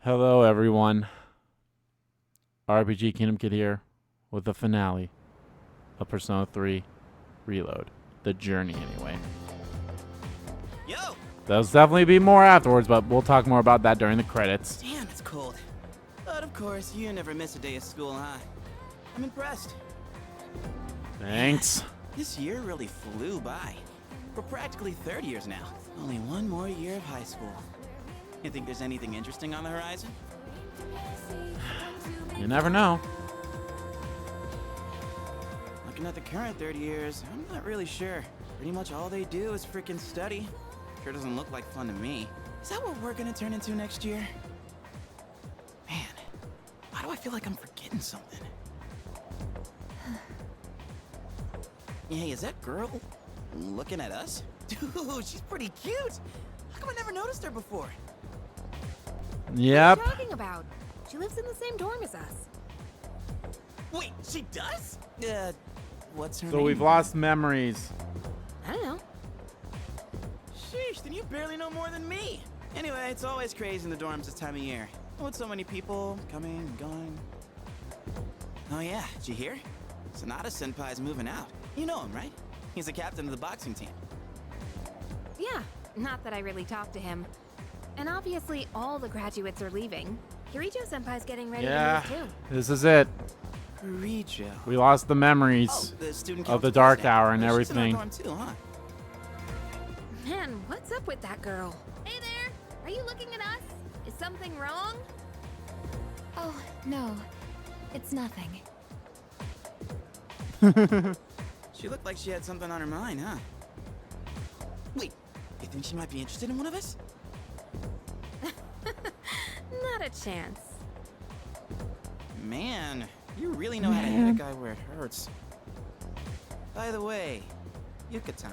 Hello, everyone. RPG Kingdom Kid here with the finale of Persona 3 Reload. The journey, anyway. Yo! There'll definitely be more afterwards, but we'll talk more about that during the credits. Damn, it's cold. But of course, you never miss a day of school, huh? I'm impressed. Thanks. This year really flew by. We're practically third years now. Only one more year of high school. You think there's anything interesting on the horizon? You never know. Looking at the current 30 years, I'm not really sure. Pretty much all they do is freaking study. Sure doesn't look like fun to me. Is that what we're gonna turn into next year? Man, why do I feel like I'm forgetting something? Hey, is that girl looking at us? Dude, she's pretty cute. How come I never noticed her before? Yep. What are you talking about? She lives in the same dorm as us. Wait, she does? What's her So name? we've lost memories. I don't know. Sheesh, then you barely know more than me. Anyway, it's always crazy in the dorms this time of year. With so many people coming and going. Oh yeah, did you hear? Sonata Senpai's moving out. You know him, right? He's the captain of the boxing team. Yeah, not that I really talked to him. And obviously all the graduates are leaving. Kirijo-senpai's getting ready Yeah, to move too. this is it. Kirijo. We lost the memories Oh, the student of the council Dark president. Tower and Oh, she's in our everything. dorm too, huh? Man, what's up with that girl? Hey there! Are you looking at us? Is something wrong? Oh, no. It's nothing. She looked like she had something on her mind, huh? Wait, you think she might be interested in one of us? Not a chance. Man, you really know how to hit a guy where it hurts. By the way, Yucatan.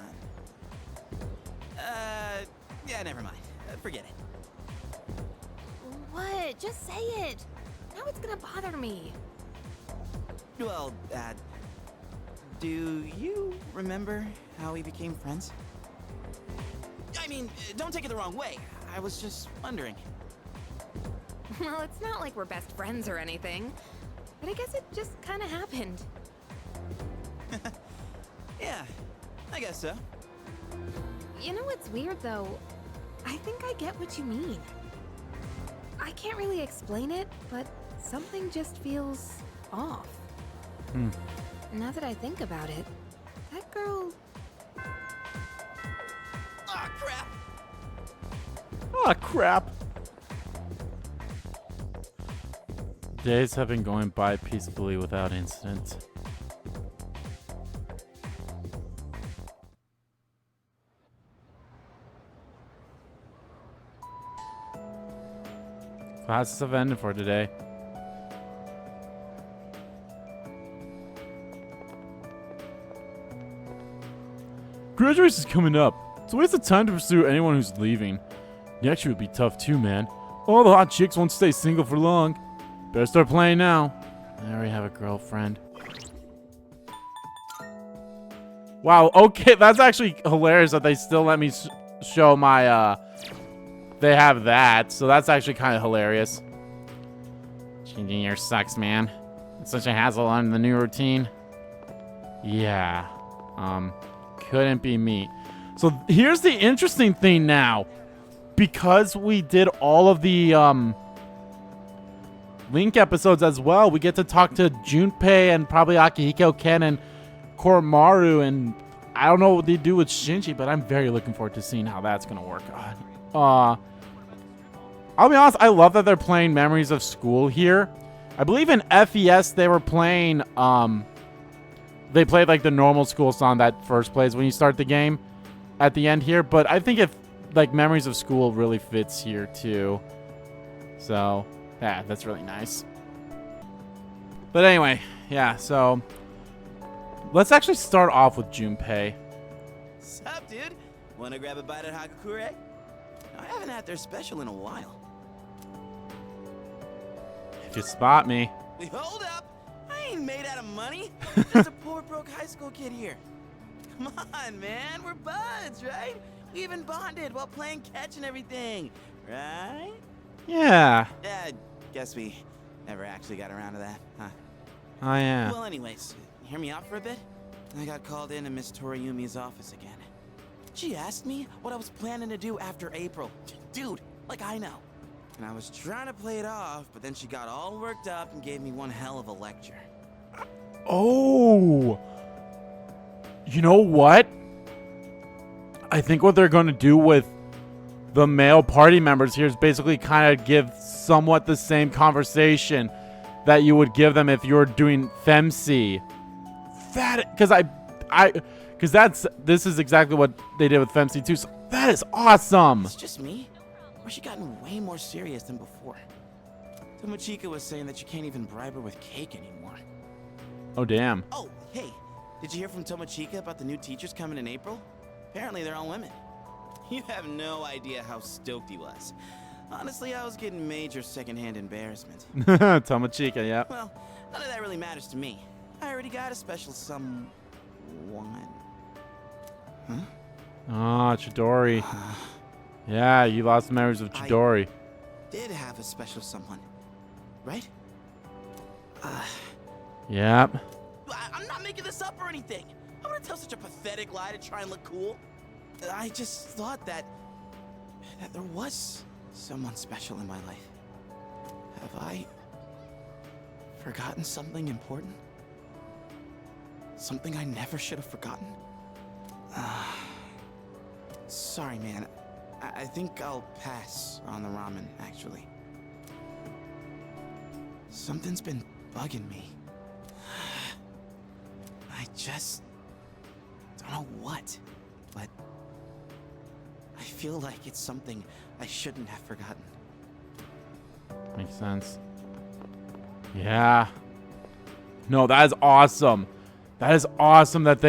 Yeah, never mind. Forget it. What? Just say it. Now it's gonna bother me. Well, do you remember how we became friends? I mean, don't take it the wrong way. I was just wondering. Well, it's not like we're best friends or anything. But I guess it just kind of happened. Yeah, I guess so. You know what's weird, though? I think I get what you mean. I can't really explain it, but something just feels off. Now that I think about it, that girl... Aw, crap! Oh, crap. Days have been going by peacefully without incident. Classes have ended for today. Graduation's coming up. It's a waste of time to pursue anyone who's leaving. Next year would be tough too, man. All the hot chicks won't stay single for long. Better start playing now. I already have a girlfriend. Wow, okay, that's actually hilarious that they still let me show my, they have that, so that's actually kind of hilarious. Changing your sucks, man. It's such a hassle on the new routine. Yeah, couldn't be me. So here's the interesting thing now. Because we did all of the, Link episodes as well, we get to talk to Junpei and probably Akihiko Ken and Koromaru, and I don't know what they do with Shinji, but I'm very looking forward to seeing how that's gonna work. I'll be honest, I love that they're playing Memories of School here. I believe in FES they were playing, they played like the normal school song that first plays when you start the game at the end here, but I think if like Memories of School really fits here too. So yeah, that's really nice. But anyway, yeah, so let's actually start off with Junpei. Sup, dude? Wanna grab a bite at Hagakure? I haven't had their special in a while. If you spot me. Hold up! I ain't made out of money. Just a poor broke high school kid here. Come on, man. We're buds, right? We even bonded while playing catch and everything, right? Yeah. Yeah, guess we never actually got around to that, huh? Oh, yeah. Well, anyways, hear me out for a bit? I got called into Miss Toriyumi's office again. She asked me what I was planning to do after April. Dude, like I know. And I was trying to play it off, but then she got all worked up and gave me one hell of a lecture. Oh. You know what? I think what they're going to do with the male party members here is basically kind of give somewhat the same conversation that you would give them if you were doing FemC. This is exactly what they did with FemC too. So that is awesome. It's just me? Or she gotten way more serious than before? Tomochika was saying that you can't even bribe her with cake anymore. Oh, damn. Oh, hey, did you hear from Tomochika about the new teachers coming in April? Apparently they're all women. You have no idea how stoked he was. Honestly, I was getting major secondhand embarrassment. Tomochika, yeah. Well, none of that really matters to me. I already got a special someone. Huh? Ah, Chidori. Yeah, you lost the memories of Chidori. Did have a special someone, right? Yep. I'm not making this up or anything. I wouldn't tell such a pathetic lie to try and look cool. I just thought that there was someone special in my life. Have I forgotten something important? Something I never should have forgotten? Sorry, man. I think I'll pass on the ramen, actually. Something's been bugging me. I just don't know what, but I feel like it's something I shouldn't have forgotten. Makes sense. Yeah. No, that is awesome. That is awesome that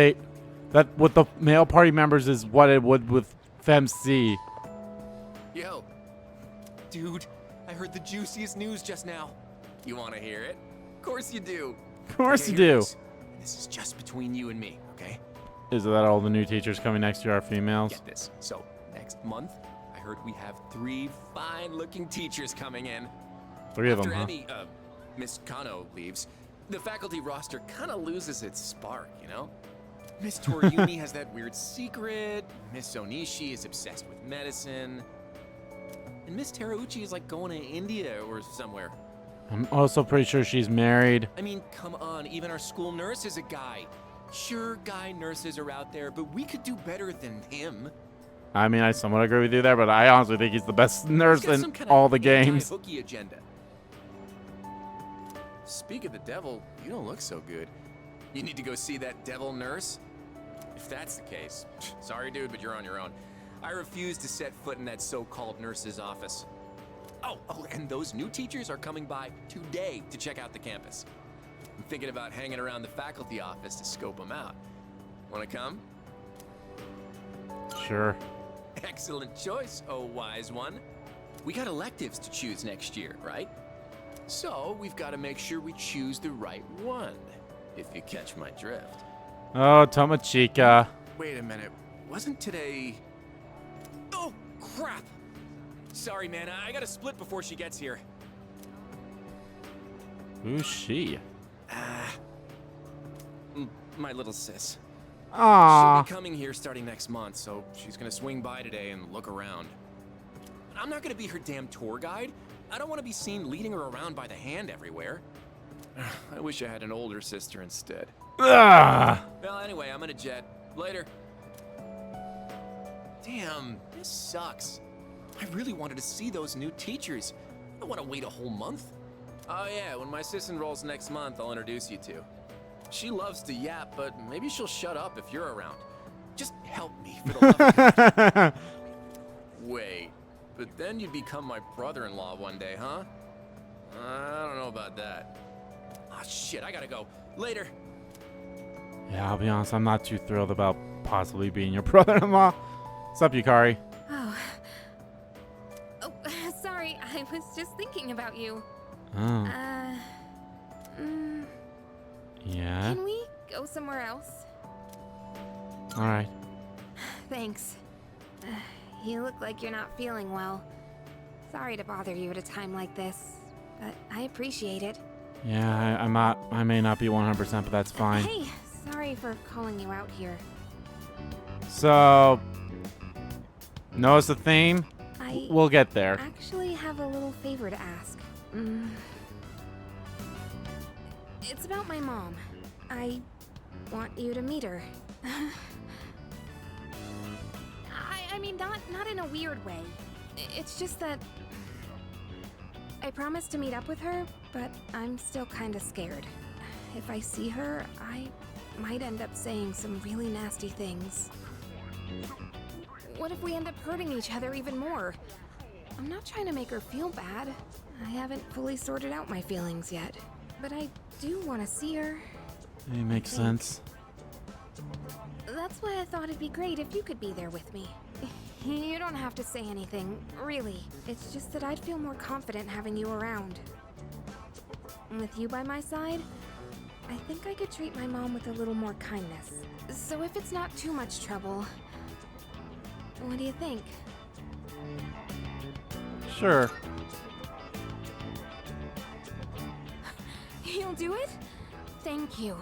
with the male party members is what it would with FemC. Yo, dude, I heard the juiciest news just now. You want to hear it? Of course you do. Of course Okay, you here it do. is. This is just between you and me, okay? Is it that all the new teachers coming next year are females? Get this. So, next month, I heard we have 3 fine-looking teachers coming in. 3 of After them, huh? Emmy, Miss Kano leaves, the faculty roster kind of loses its spark, you know? Miss Toriumi has that weird secret. Miss Onishi is obsessed with medicine. And Miss Terauchi is like going to India or somewhere. I'm also pretty sure she's married. I mean, come on, even our school nurse is a guy. Sure, guy nurses are out there, but we could do better than him. I mean, I somewhat agree with you there, but I honestly think he's the best nurse He's got in some kind all of the games. anti-hooky agenda. Speak of the devil, you don't look so good. You need to go see that devil nurse? If that's the case, sorry dude, but you're on your own. I refuse to set foot in that so-called nurse's office. Oh, and those new teachers are coming by today to check out the campus. I'm thinking about hanging around the faculty office to scope them out. Wanna come? Sure. Excellent choice, oh wise one. We got electives to choose next year, right? So we've got to make sure we choose the right one, if you catch my drift. Oh, Tomochika. Wait a minute, wasn't today... Oh, crap! Sorry, man, I gotta split before she gets here. Who's she? My little sis. Aww. She'll be coming here starting next month, so she's gonna swing by today and look around. I'm not gonna be her damn tour guide. I don't want to be seen leading her around by the hand everywhere. I wish I had an older sister instead. Ugh. Well, anyway, I'm gonna jet. Later. Damn, this sucks. I really wanted to see those new teachers. I don't want to wait a whole month. Oh yeah, when my sis enrolls next month, I'll introduce you to. She loves to yap, but maybe she'll shut up if you're around. Just help me, for the love of God. Wait, but then you'd become my brother-in-law one day, huh? I don't know about that. Ah, shit, I gotta go. Later. Yeah, I'll be honest, I'm not too thrilled about possibly being your brother-in-law. What's up, Yukari? Oh, sorry. I was just thinking about you. Oh, Mm, yeah? can we go somewhere else? Alright. Thanks. You look like you're not feeling well. Sorry to bother you at a time like this, but I appreciate it. Yeah, I may not be 100%, but that's fine. Hey, sorry for calling you out here. So, notice the theme? I We'll get there. actually have a little favor to ask. It's about my mom. I want you to meet her. I mean, not in a weird way. It's just that I promised to meet up with her, but I'm still kind of scared. If I see her, I might end up saying some really nasty things. What if we end up hurting each other even more? I'm not trying to make her feel bad. I haven't fully sorted out my feelings yet. But I do want to see her. It makes sense. That's why I thought it'd be great if you could be there with me. You don't have to say anything, really. It's just that I'd feel more confident having you around. With you by my side, I think I could treat my mom with a little more kindness. So if it's not too much trouble, what do you think? Sure. You'll do it? Thank you.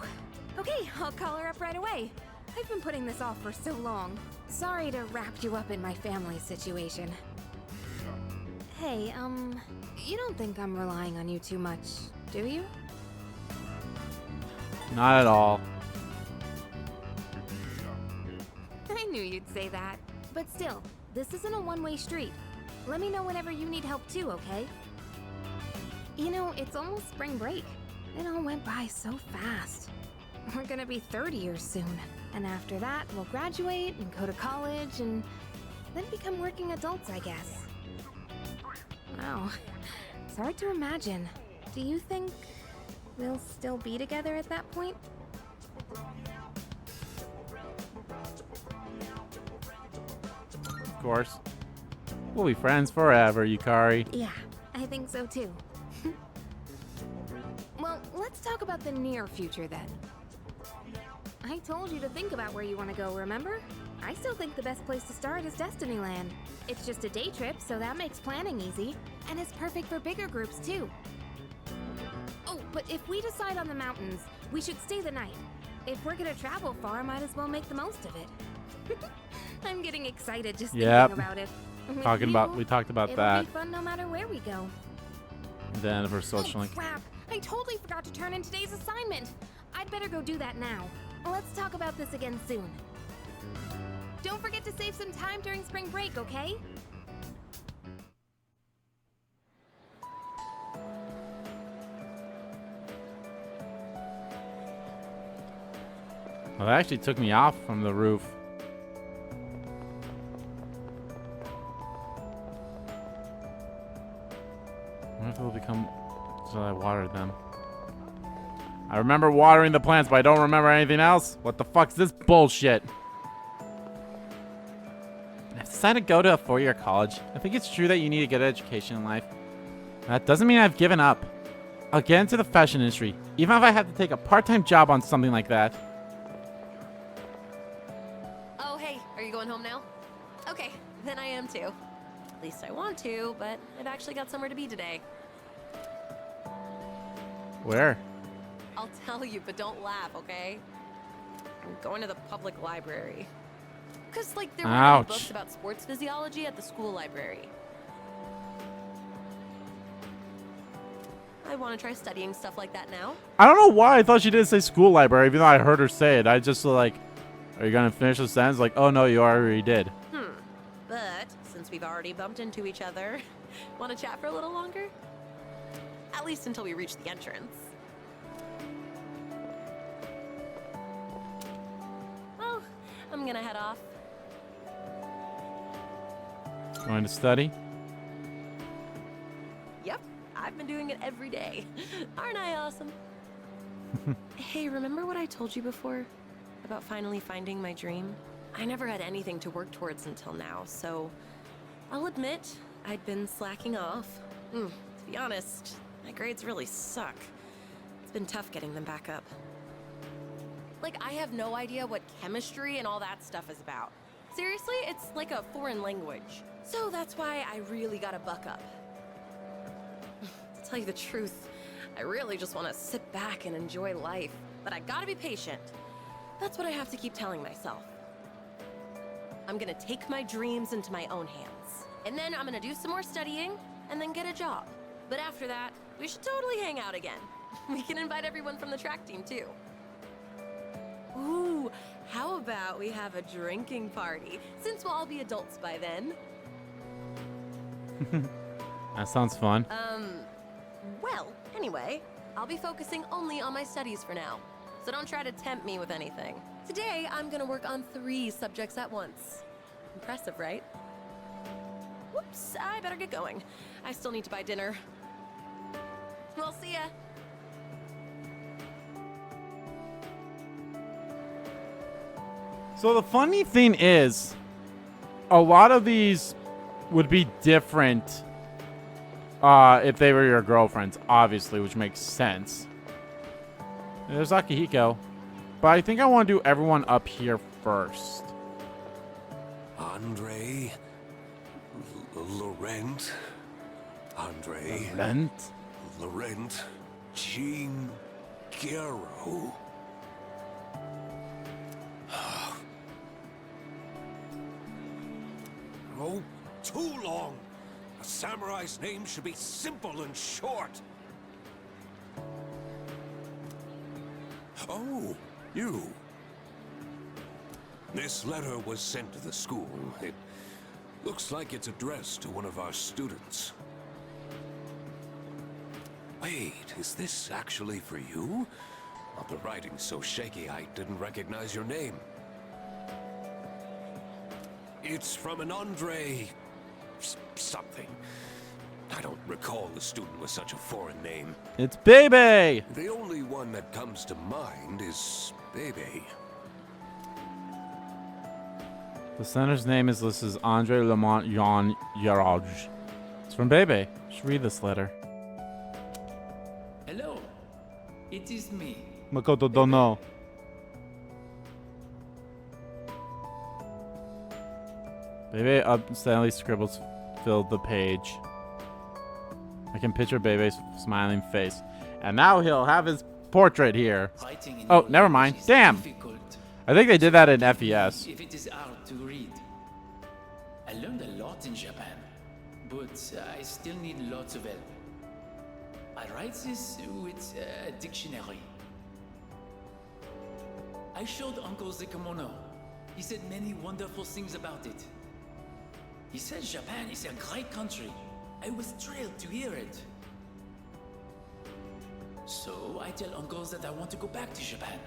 Okay, I'll call her up right away. I've been putting this off for so long. Sorry to wrap you up in my family situation. Hey, you don't think I'm relying on you too much, do you? Not at all. I knew you'd say that. But still, this isn't a one-way street. Let me know whenever you need help too, okay? You know, it's almost spring break. It all went by so fast. We're gonna be 30 years soon. And after that, we'll graduate and go to college and then become working adults, I guess. Wow. It's hard to imagine. Do you think we'll still be together at that point? Of course. We'll be friends forever, Yukari. Yeah, I think so too. Well, let's talk about the near future then. I told you to think about where you want to go, remember? I still think the best place to start is Destinyland. It's just a day trip, so that makes planning easy. And it's perfect for bigger groups too. Oh, but if we decide on the mountains, we should stay the night. If we're gonna travel far, might as well make the most of it. I'm getting excited just Yep. thinking about it. With We you, talked about it'll that. be fun no matter where we go. Then for social Oh, link. crap! I totally forgot to turn in today's assignment. I'd better go do that now. Let's talk about this again soon. Don't forget to save some time during spring break, okay? Well, that actually took me off from the roof. I wonder if they'll become so I watered them. I remember watering the plants, but I don't remember anything else. What the fuck's this bullshit? I've decided to go to a four-year college. I think it's true that you need a good education in life. That doesn't mean I've given up. I'll get into the fashion industry, even if I have to take a part-time job on something like that. Oh, hey, are you going home now? Okay, then I am too. At least I want to, but I've actually got somewhere to be today. Where? I'll tell you, but don't laugh, okay? I'm going to the public library. Cause like there were any Ouch. books about sports physiology at the school library. I want to try studying stuff like that now. I don't know why I thought she didn't say school library, even though I heard her say it. I just like, are you gonna finish the sentence? Like, oh no, you already did. But since we've already bumped into each other, want to chat for a little longer? At least until we reach the entrance. Well, I'm gonna head off. Going to study? Yep, I've been doing it every day. Aren't I awesome? Hey, remember what I told you before? About finally finding my dream? I never had anything to work towards until now, so I'll admit I'd been slacking off. To be honest, my grades really suck. It's been tough getting them back up. Like, I have no idea what chemistry and all that stuff is about. Seriously, it's like a foreign language. So that's why I really gotta buck up. To tell you the truth, I really just want to sit back and enjoy life. But I gotta be patient. That's what I have to keep telling myself. I'm gonna take my dreams into my own hands. And then I'm gonna do some more studying, and then get a job. But after that, we should totally hang out again. We can invite everyone from the track team, too. Ooh, how about we have a drinking party, since we'll all be adults by then? That sounds fun. Well, anyway, I'll be focusing only on my studies for now. So don't try to tempt me with anything. Today, I'm gonna work on 3 subjects at once. Impressive, right? Whoops, I better get going. I still need to buy dinner. We'll see ya. So the funny thing is, a lot of these would be different if they were your girlfriends, obviously, which makes sense. There's Akihiko. But I think I want to do everyone up here first. Andre, Laurent, Andre, Laurent, Jean, Guerrero. Oh, too long. A samurai's name should be simple and short. Oh, you. This letter was sent to the school. It looks like it's addressed to one of our students. Wait, is this actually for you? Well, the writing's so shaky I didn't recognize your name. It's from an Andre... something. I don't recall the student with such a foreign name. It's Bebe! The only one that comes to mind is Bebe. The sender's name is listed as Andre Lamont Jean Yaraj. It's from Bebe. Just read this letter. Hello, it is me. Makoto don't know. Bebe upstandingly scribbles filled the page. I can picture Bebe's smiling face. And now he'll have his portrait here. Writing in Oh, your never mind. language is Damn. difficult, I think they did that in FES. if it is hard to read. I learned a lot in Japan, but I still need lots of help. I write this with a dictionary. I showed Uncle the kimono. He said many wonderful things about it. He said Japan is a great country. I was thrilled to hear it. So I tell Uncle that I want to go back to Japan.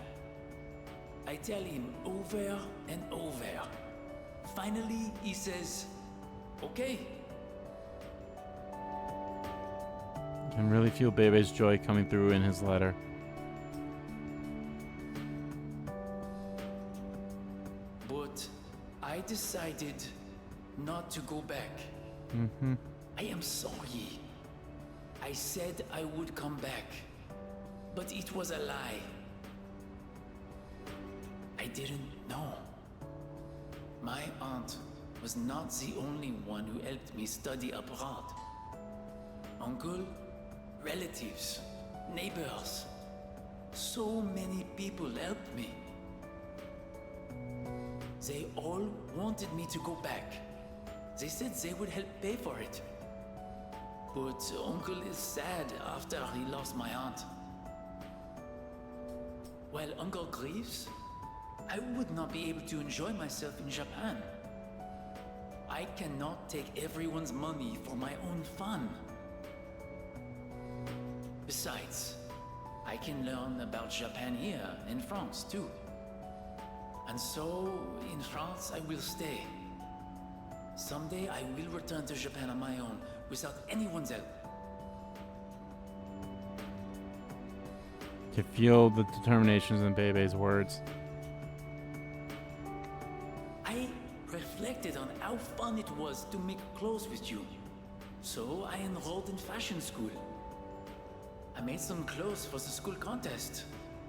I tell him over and over. Finally, he says, okay. I can really feel Bebe's joy coming through in his letter. But I decided not to go back. I am sorry. I said I would come back, but it was a lie. I didn't know. My aunt was not the only one who helped me study abroad. Uncle, relatives, neighbors. So many people helped me. They all wanted me to go back. They said they would help pay for it. But Uncle is sad after he lost my aunt. While Uncle grieves, I would not be able to enjoy myself in Japan. I cannot take everyone's money for my own fun. Besides, I can learn about Japan here in France too. And so, in France, I will stay. Someday I will return to Japan on my own, without anyone's help. You can feel the determinations in Bebe's words. I reflected on how fun it was to make clothes with you. So I enrolled in fashion school. I made some clothes for the school contest,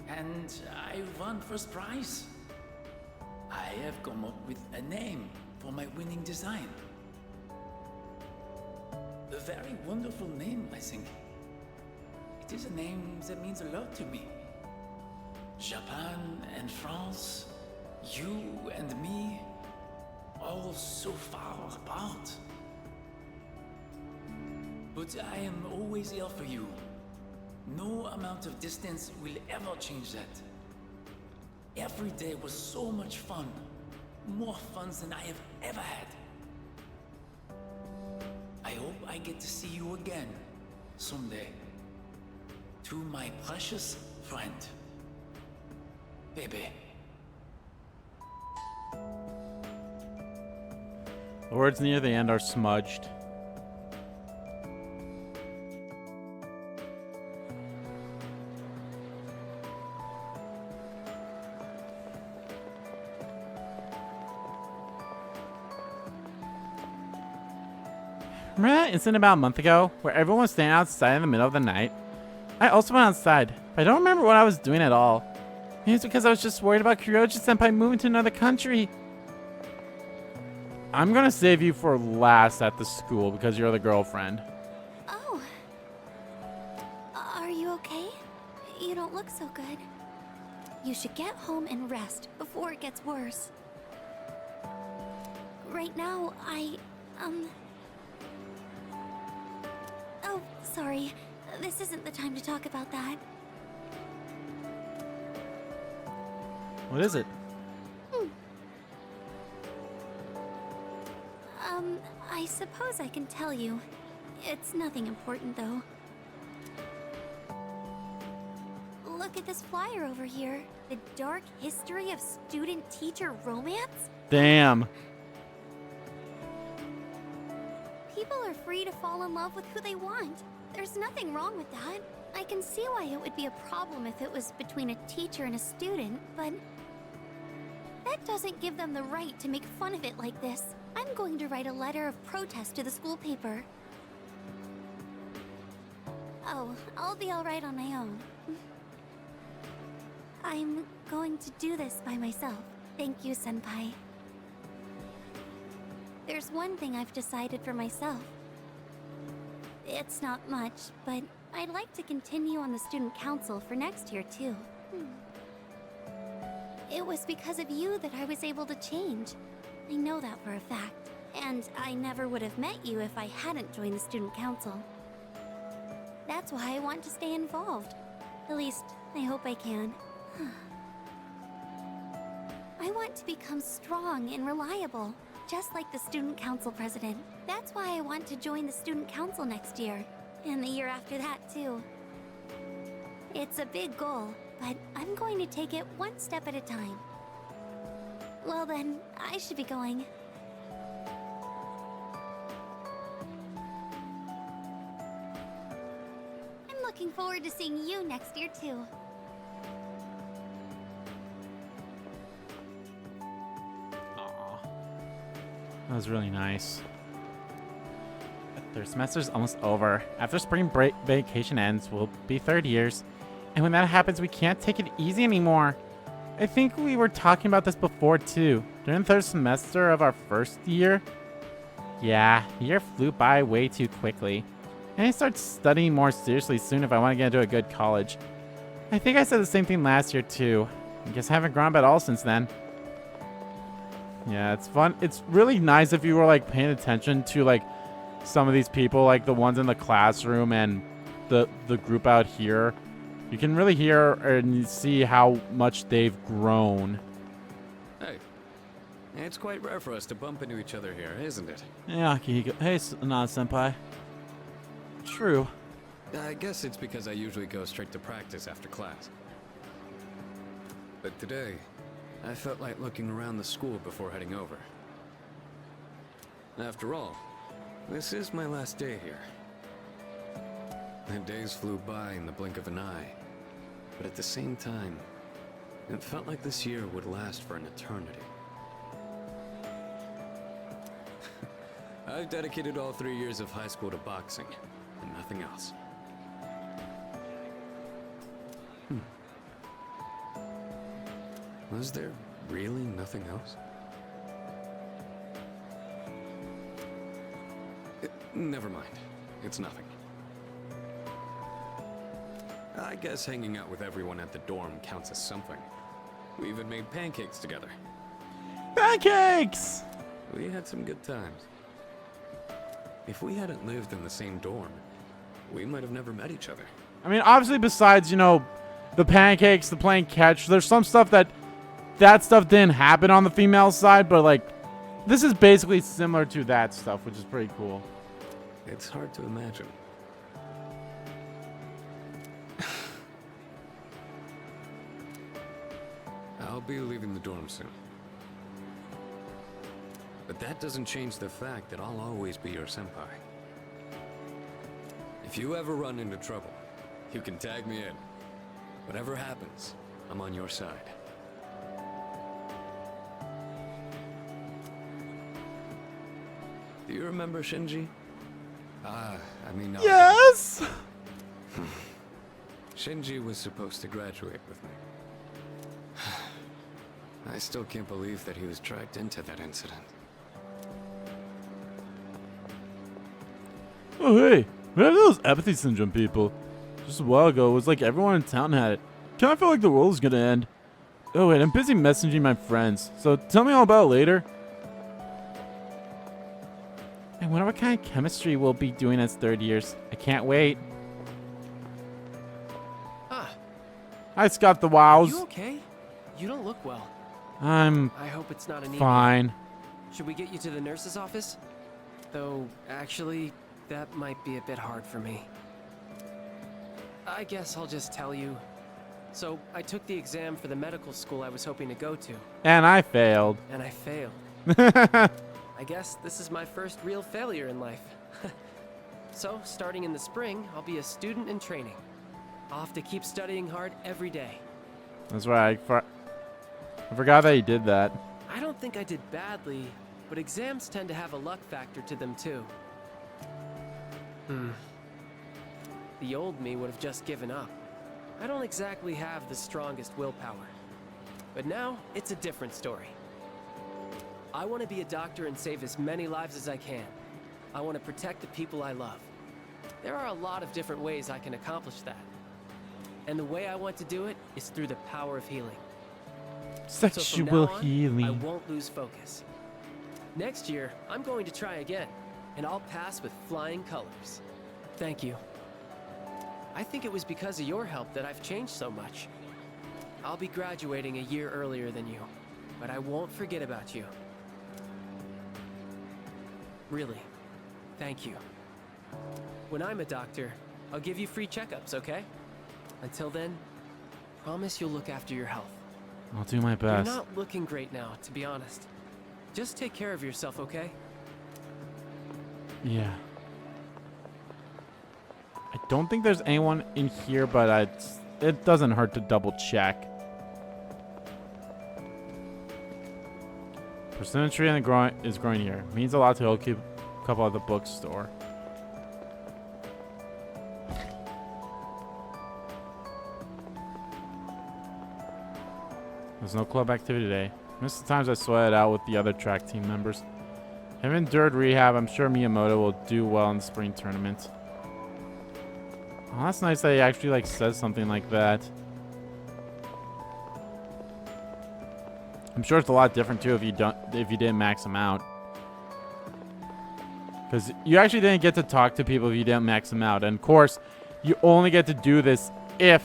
and I won first prize. I I have come up with a name for my winning design. A very wonderful name, I think. It is a name that means a lot to me. Japan and France, you and me, all so far apart. But I am always here for you. No amount of distance will ever change that. Every day was so much fun. More fun than I have ever had. I hope I get to see you again someday. To my precious friend, Baby. The words near the end are smudged. Remember that incident about a month ago where everyone was standing outside in the middle of the night? I also went outside, but I don't remember what I was doing at all. Maybe it's because I was just worried about Kyoji-senpai moving to another country. I'm gonna save you for last at the school because you're the girlfriend. Oh. Are you okay? You don't look so good. You should get home and rest before it gets worse. Right now, Oh, sorry. This isn't the time to talk about that. What is it? I suppose I can tell you. It's nothing important, though. Look at this flyer over here. The dark history of student-teacher romance? Damn. People are free to fall in love with who they want. There's nothing wrong with that. I can see why it would be a problem if it was between a teacher and a student, but that doesn't give them the right to make fun of it like this. I'm going to write a letter of protest to the school paper. Oh, I'll be all right on my own. I'm going to do this by myself. Thank you, Senpai. There's one thing I've decided for myself. It's not much, but I'd like to continue on the student council for next year, too. It was because of you that I was able to change. I know that for a fact. And I never would have met you if I hadn't joined the student council. That's why I want to stay involved. At least, I hope I can. I want to become strong and reliable, just like the student council president. That's why I want to join the student council next year, and the year after that too. It's a big goal, but I'm going to take it one step at a time. Well then, I should be going. I'm looking forward to seeing you next year too. That was really nice. Their semester's almost over. After spring break vacation ends, we'll be third years. And when that happens, we can't take it easy anymore. I think we were talking about this before too. During the third semester of our first year. Yeah, the year flew by way too quickly. And I start studying more seriously soon if I want to get into a good college. I think I said the same thing last year too. I guess I haven't grown up at all since then. Yeah, it's fun. It's really nice if you were like paying attention to like some of these people, like the ones in the classroom and the group out here. You can really hear and see how much they've grown. Hey, it's quite rare for us to bump into each other here, isn't it? Yeah, Akihiko. Hey, Senpai. True. I guess it's because I usually go straight to practice after class. But today, I felt like looking around the school before heading over. After all, this is my last day here. The days flew by in the blink of an eye, but at the same time, it felt like this year would last for an eternity. I've dedicated all 3 years of high school to boxing, and nothing else. Was there Really? Nothing else? Never mind. It's nothing. I guess hanging out with everyone at the dorm counts as something. We even made pancakes together. Pancakes! We had some good times. If we hadn't lived in the same dorm, we might have never met each other. I mean, obviously, besides, you know, the pancakes, the playing catch, there's some stuff that stuff didn't happen on the female side, but, like, this is basically similar to that stuff, which is pretty cool. It's hard to imagine. I'll be leaving the dorm soon. But that doesn't change the fact that I'll always be your senpai. If you ever run into trouble, you can tag me in. Whatever happens, I'm on your side. Do you remember Shinji? Yes! Shinji was supposed to graduate with me. I still can't believe that he was dragged into that incident. Oh, hey. Remember those apathy syndrome people? Just a while ago, it was like everyone in town had it. Kinda feel like the world is gonna end. Oh, wait, I'm busy messaging my friends, so tell me all about it later. I wonder what kind of chemistry we'll be doing as third years. I can't wait. Hi, Scott the Wows. You okay? You don't look well. I'm I hope it's not anemia. fine. Should we get you to the nurse's office? Though, actually, that might be a bit hard for me. I guess I'll just tell you. So, I took the exam for the medical school I was hoping to go to. And I failed. And I failed. I guess this is my first real failure in life. So, starting in the spring, I'll be a student in training. I'll have to keep studying hard every day. That's right. I forgot that you did that. I don't think I did badly, but exams tend to have a luck factor to them too. The old me would have just given up. I don't exactly have the strongest willpower. But now, it's a different story. I want to be a doctor and save as many lives as I can. I want to protect the people I love. There are a lot of different ways I can accomplish that. And the way I want to do it is through the power of healing. So from Sexual now on, healing. I won't lose focus. Next year, I'm going to try again, and I'll pass with flying colors. Thank you. I think it was because of your help that I've changed so much. I'll be graduating a year earlier than you, but I won't forget about you. Really, thank you. When I'm a doctor, I'll give you free checkups, okay? Until then, promise you'll look after your health. I'll do my best. You're not looking great now, to be honest. Just take care of yourself, okay? Yeah. I don't think there's anyone in here, but it doesn't hurt to double check. Persimmon tree is growing here. Means a lot to keep a couple at the bookstore. There's no club activity today. Most of the times I sweat it out with the other track team members. Have endured rehab. I'm sure Miyamoto will do well in the spring tournament. Oh, that's nice that he actually like says something like that. I'm sure it's a lot different too if you didn't max them out. Because you actually didn't get to talk to people if you didn't max them out. And of course, you only get to do this if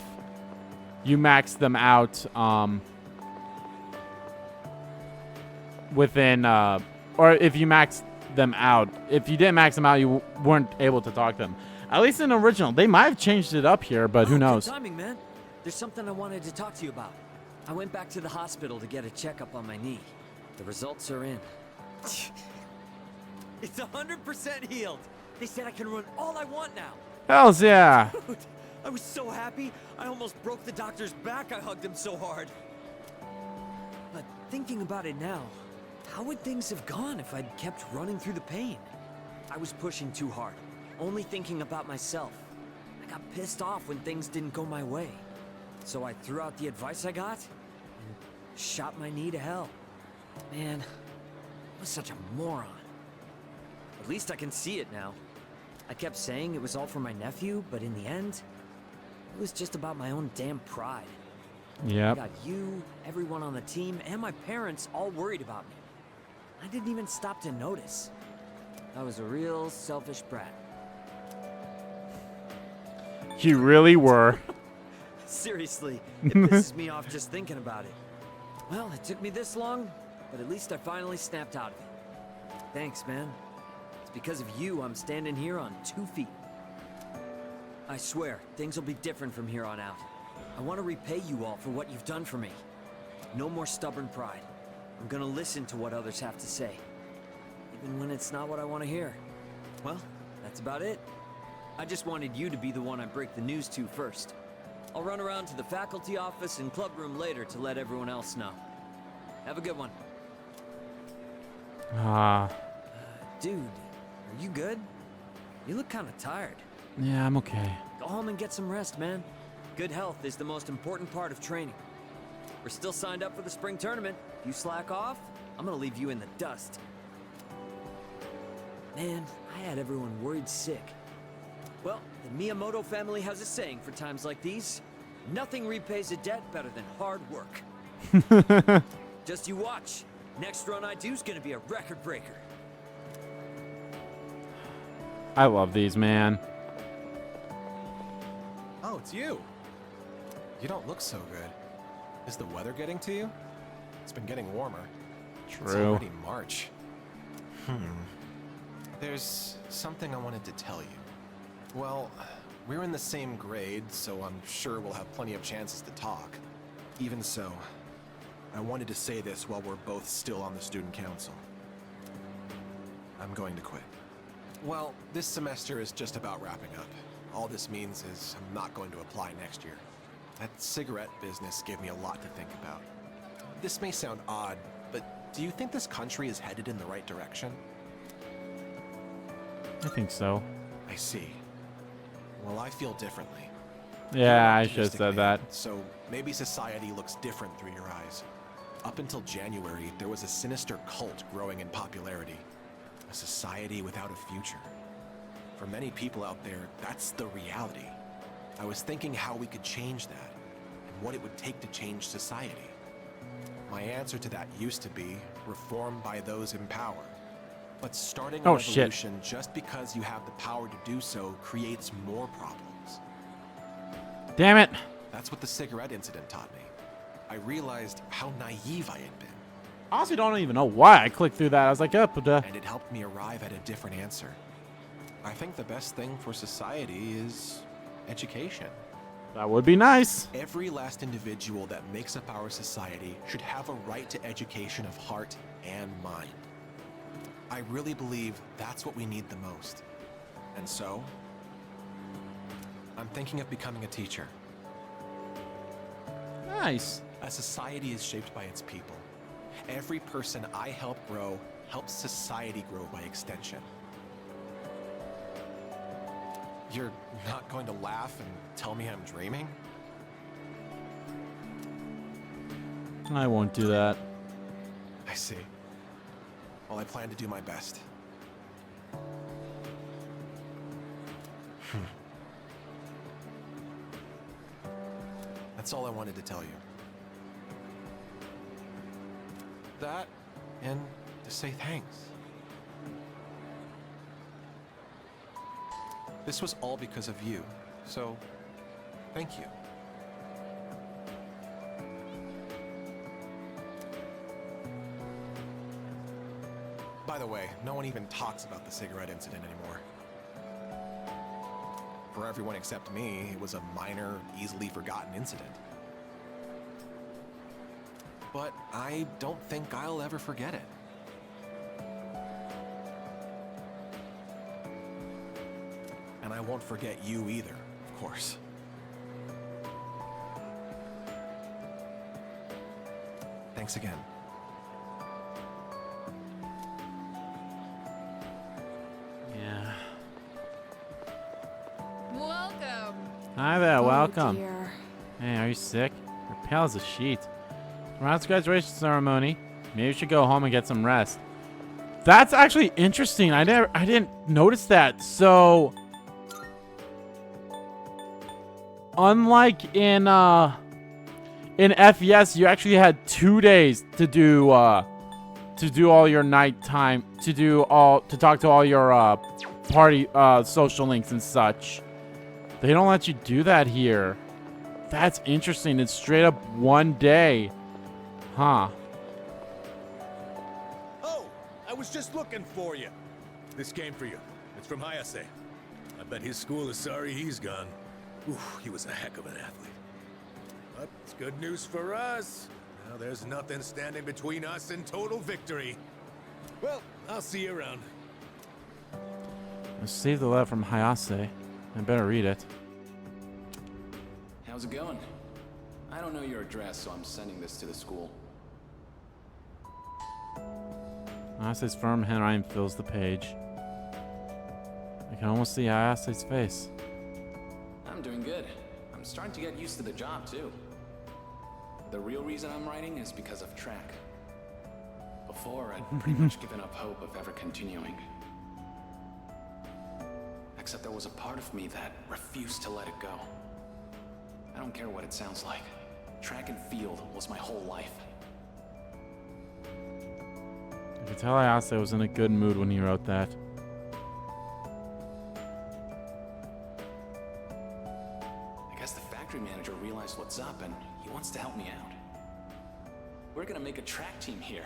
you max them out within or if you max them out. If you didn't max them out, you weren't able to talk to them. At least in the original. They might have changed it up here, but who knows? Good timing, man. There's something I wanted to talk to you about. I went back to the hospital to get a checkup on my knee. The results are in. It's 100% healed. They said I can run all I want now. Hells yeah. Dude, I was so happy. I almost broke the doctor's back. I hugged him so hard. But thinking about it now, how would things have gone if I'd kept running through the pain? I was pushing too hard, only thinking about myself. I got pissed off when things didn't go my way. So I threw out the advice I got, and shot my knee to hell. Man, I was such a moron. At least I can see it now. I kept saying it was all for my nephew, but in the end, it was just about my own damn pride. I Yep. got you, everyone on the team, and my parents all worried about me. I didn't even stop to notice. I was a real selfish brat. You really were. Seriously, it pisses me off just thinking about it. Well, it took me this long, but at least I finally snapped out of it. Thanks, man. It's because of you I'm standing here on 2 feet. I swear, things will be different from here on out. I want to repay you all for what you've done for me. No more stubborn pride. I'm gonna listen to what others have to say, even when it's not what I want to hear. Well, that's about it. I just wanted you to be the one I break the news to first. I'll run around to the faculty office and club room later to let everyone else know. Have a good one. Ah. Dude, are you good? You look kind of tired. Yeah, I'm okay. Go home and get some rest, man. Good health is the most important part of training. We're still signed up for the spring tournament. If you slack off, I'm gonna leave you in the dust. Man, I had everyone worried sick. Well, the Miyamoto family has a saying for times like these. Nothing repays a debt better than hard work. Just you watch. Next run I do is gonna be a record breaker. I love these, man. Oh, it's you. You don't look so good. Is the weather getting to you? It's been getting warmer. It's True. already March. There's something I wanted to tell you. Well, we're in the same grade, so I'm sure we'll have plenty of chances to talk. Even so, I wanted to say this while we're both still on the student council. I'm going to quit. Well, this semester is just about wrapping up. All this means is I'm not going to apply next year. That cigarette business gave me a lot to think about. This may sound odd, but do you think this country is headed in the right direction? I think so. I see. Well, I feel differently. Yeah, You're I an should have optimistic said man, that. So maybe society looks different through your eyes. Up until January, there was a sinister cult growing in popularity. A society without a future. For many people out there, that's the reality. I was thinking how we could change that, and what it would take to change society. My answer to that used to be reform by those in power. But starting a Oh, shit. revolution just because you have the power to do so creates more problems. Damn it. That's what the cigarette incident taught me. I realized how naive I had been, I honestly don't even know why I clicked through that. I was like, oh, and it helped me arrive at a different answer. I think the best thing for society is education. that would be nice. Every last individual that makes up our society should have a right to education of heart and mind. I really believe that's what we need the most. And so, I'm thinking of becoming a teacher. Nice. A society is shaped by its people. Every person I help grow helps society grow by extension. You're not going to laugh and tell me I'm dreaming? I won't do that. I see. Well, I plan to do my best. That's all I wanted to tell you. That, and to say thanks. This was all because of you, so thank you. By the way, no one even talks about the cigarette incident anymore. For everyone except me, it was a minor, easily forgotten incident. But I don't think I'll ever forget it. And I won't forget you either, of course. Thanks again. Yeah. Welcome. Hi there, welcome. Oh, dear. Hey, are you sick? You're pale as a sheet. Last graduation ceremony. Maybe you should go home and get some rest. That's actually interesting. I didn't notice that. So, unlike in FES, you actually had 2 days to do all your nighttime, to talk to all your party social links and such. They don't let you do that here. That's interesting. It's straight up 1 day. Huh. Oh, I was just looking for you. This came for you. It's from Hayase. I bet his school is sorry he's gone. Ooh, he was a heck of an athlete. But it's good news for us. Now there's nothing standing between us and total victory. Well, I'll see you around. Received the letter from Hayase. I better read it. How's it going? I don't know your address, so I'm sending this to the school. Hayase's firm handwriting fills the page. I can almost see Hayase's face. I'm doing good. I'm starting to get used to the job, too. The real reason I'm writing is because of track. Before, I'd pretty much given up hope of ever continuing. Except there was a part of me that refused to let it go. I don't care what it sounds like. Track and field was my whole life. I could tell Hayase was in a good mood when he wrote that. I guess the factory manager realized what's up and he wants to help me out. We're gonna make a track team here.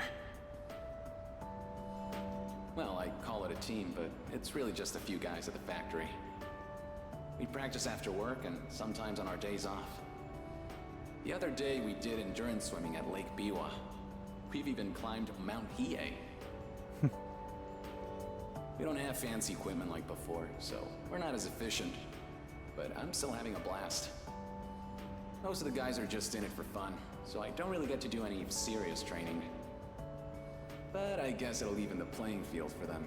Well, I call it a team, but it's really just a few guys at the factory. We practice after work and sometimes on our days off. The other day we did endurance swimming at Lake Biwa. We've even climbed Mount Hiei. We don't have fancy equipment like before, so we're not as efficient. But I'm still having a blast. Most of the guys are just in it for fun, so I don't really get to do any serious training. But I guess it'll even the playing field for them.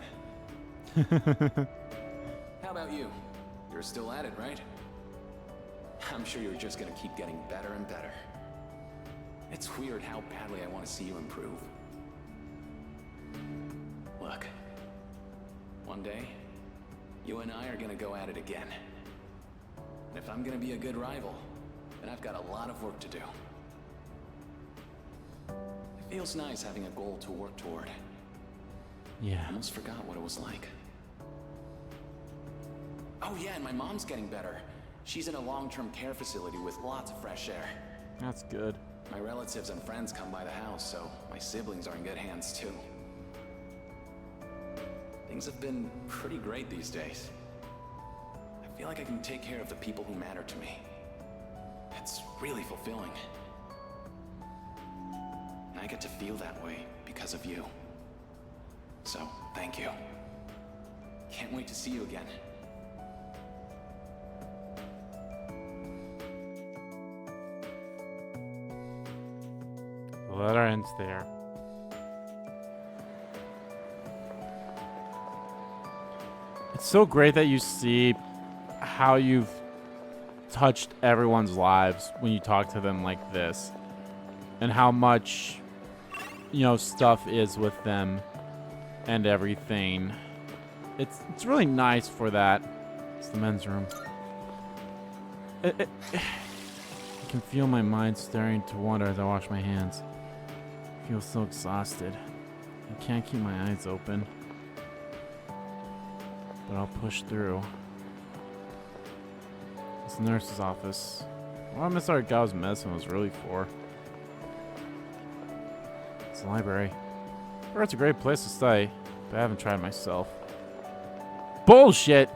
How about you? You're still at it, right? I'm sure you're just gonna keep getting better and better. It's weird how badly I want to see you improve. Look, one day, you and I are gonna go at it again. And if I'm gonna be a good rival, then I've got a lot of work to do. It feels nice having a goal to work toward. Yeah. I almost forgot what it was like. Oh yeah, and my mom's getting better. She's in a long-term care facility with lots of fresh air. That's good. My relatives and friends come by the house, so my siblings are in good hands too. Things have been pretty great these days. I feel like I can take care of the people who matter to me. It's really fulfilling. And I get to feel that way because of you. So, thank you. Can't wait to see you again. The letter ends there. It's so great that you see how you've touched everyone's lives when you talk to them like this, and how much, stuff is with them and everything. It's really nice for that. It's the men's room. I can feel my mind staring to water as I wash my hands. I feel so exhausted. I can't keep my eyes open. But I'll push through. It's the nurse's office. What Miss Argao's medicine was really for. It's a library. Sure, it's a great place to stay, but I haven't tried myself. Bullshit!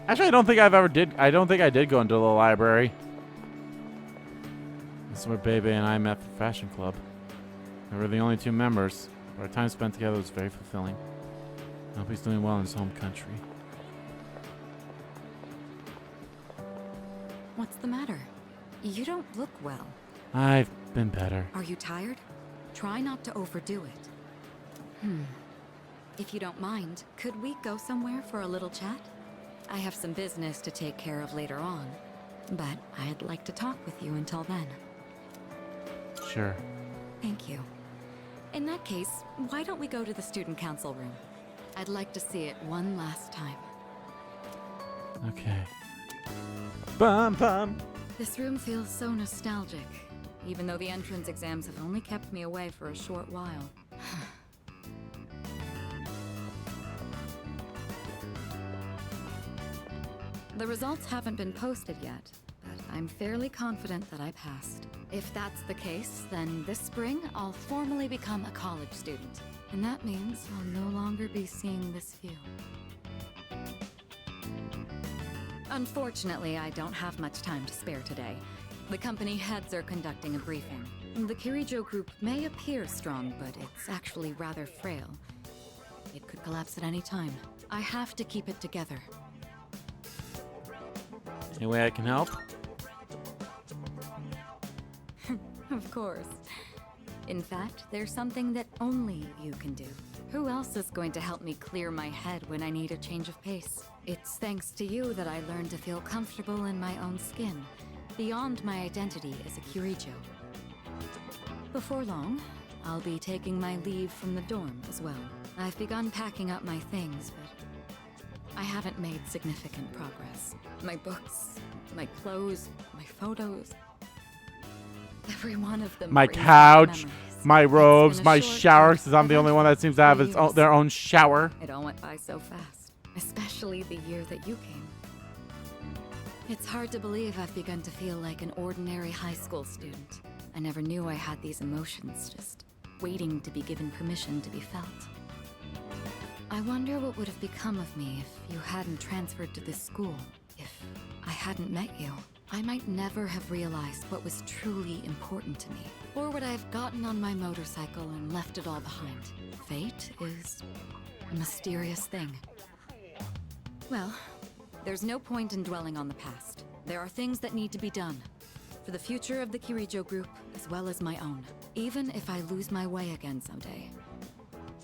Actually, I don't think I did go into the library. This is where Bebe and I met for fashion club. We were the only 2 members, but our time spent together was very fulfilling. I hope he's doing well in his home country. What's the matter? You don't look well. I've been better. Are you tired? Try not to overdo it. If you don't mind, could we go somewhere for a little chat? I have some business to take care of later on, but I'd like to talk with you until then. Sure. Thank you. In that case, why don't we go to the student council room? I'd like to see it one last time. Okay. Bum bum. This room feels so nostalgic, even though the entrance exams have only kept me away for a short while. The results haven't been posted yet, but I'm fairly confident that I passed. If that's the case, then this spring I'll formally become a college student. And that means I'll no longer be seeing this view. Unfortunately, I don't have much time to spare today. The company heads are conducting a briefing. The Kirijo group may appear strong, but it's actually rather frail. It could collapse at any time. I have to keep it together. Any way I can help? Of course. In fact, there's something that only you can do. Who else is going to help me clear my head when I need a change of pace? It's thanks to you that I learned to feel comfortable in my own skin, beyond my identity as a Kirijo. Before long, I'll be taking my leave from the dorm as well. I've begun packing up my things, but I haven't made significant progress. My books, my clothes, my photos. Every one of them. My brings back couch, memories. my robes, been a my short shower, but because I'm the only one that seems to have eventful their own shower. It all went by so fast, especially the year that you came. It's hard to believe I've begun to feel like an ordinary high school student. I never knew I had these emotions, just waiting to be given permission to be felt. I wonder what would have become of me if you hadn't transferred to this school, if I hadn't met you. I might never have realized what was truly important to me. Or would I have gotten on my motorcycle and left it all behind? Fate is a mysterious thing. Well, there's no point in dwelling on the past. There are things that need to be done. For the future of the Kirijo group, as well as my own. Even if I lose my way again someday.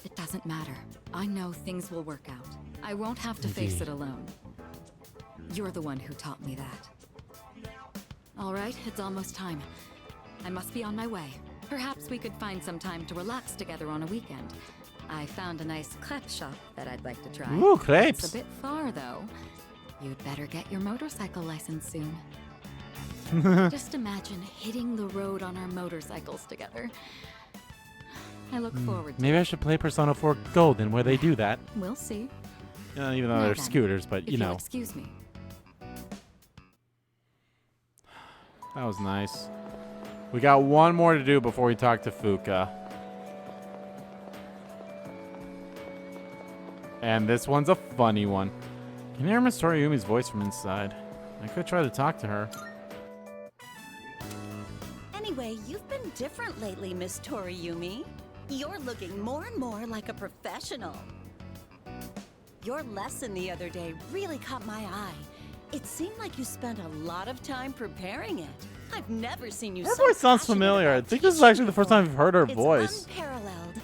It doesn't matter. I know things will work out. I won't have to face it alone. You're the one who taught me that. All right, it's almost time. I must be on my way. Perhaps we could find some time to relax together on a weekend. I found a nice crepe shop that I'd like to try. Ooh, crepes. It's a bit far, though. You'd better get your motorcycle license soon. Just imagine hitting the road on our motorcycles together. I look forward to Maybe I should play Persona 4 Golden where they do that. We'll see. Even though Now they're then, scooters, but if you know. Excuse me. That was nice. We got one more to do before we talk to Fuka. And this one's a funny one. Can you hear Miss Toriumi's voice from inside? I could try to talk to her. Anyway, you've been different lately, Miss Toriumi. You're looking more and more like a professional. Your lesson the other day really caught my eye. It seemed like you spent a lot of time preparing it. I've never seen you Her so voice sounds passionate familiar. I about think this is actually the first time I've heard her It's voice. unparalleled.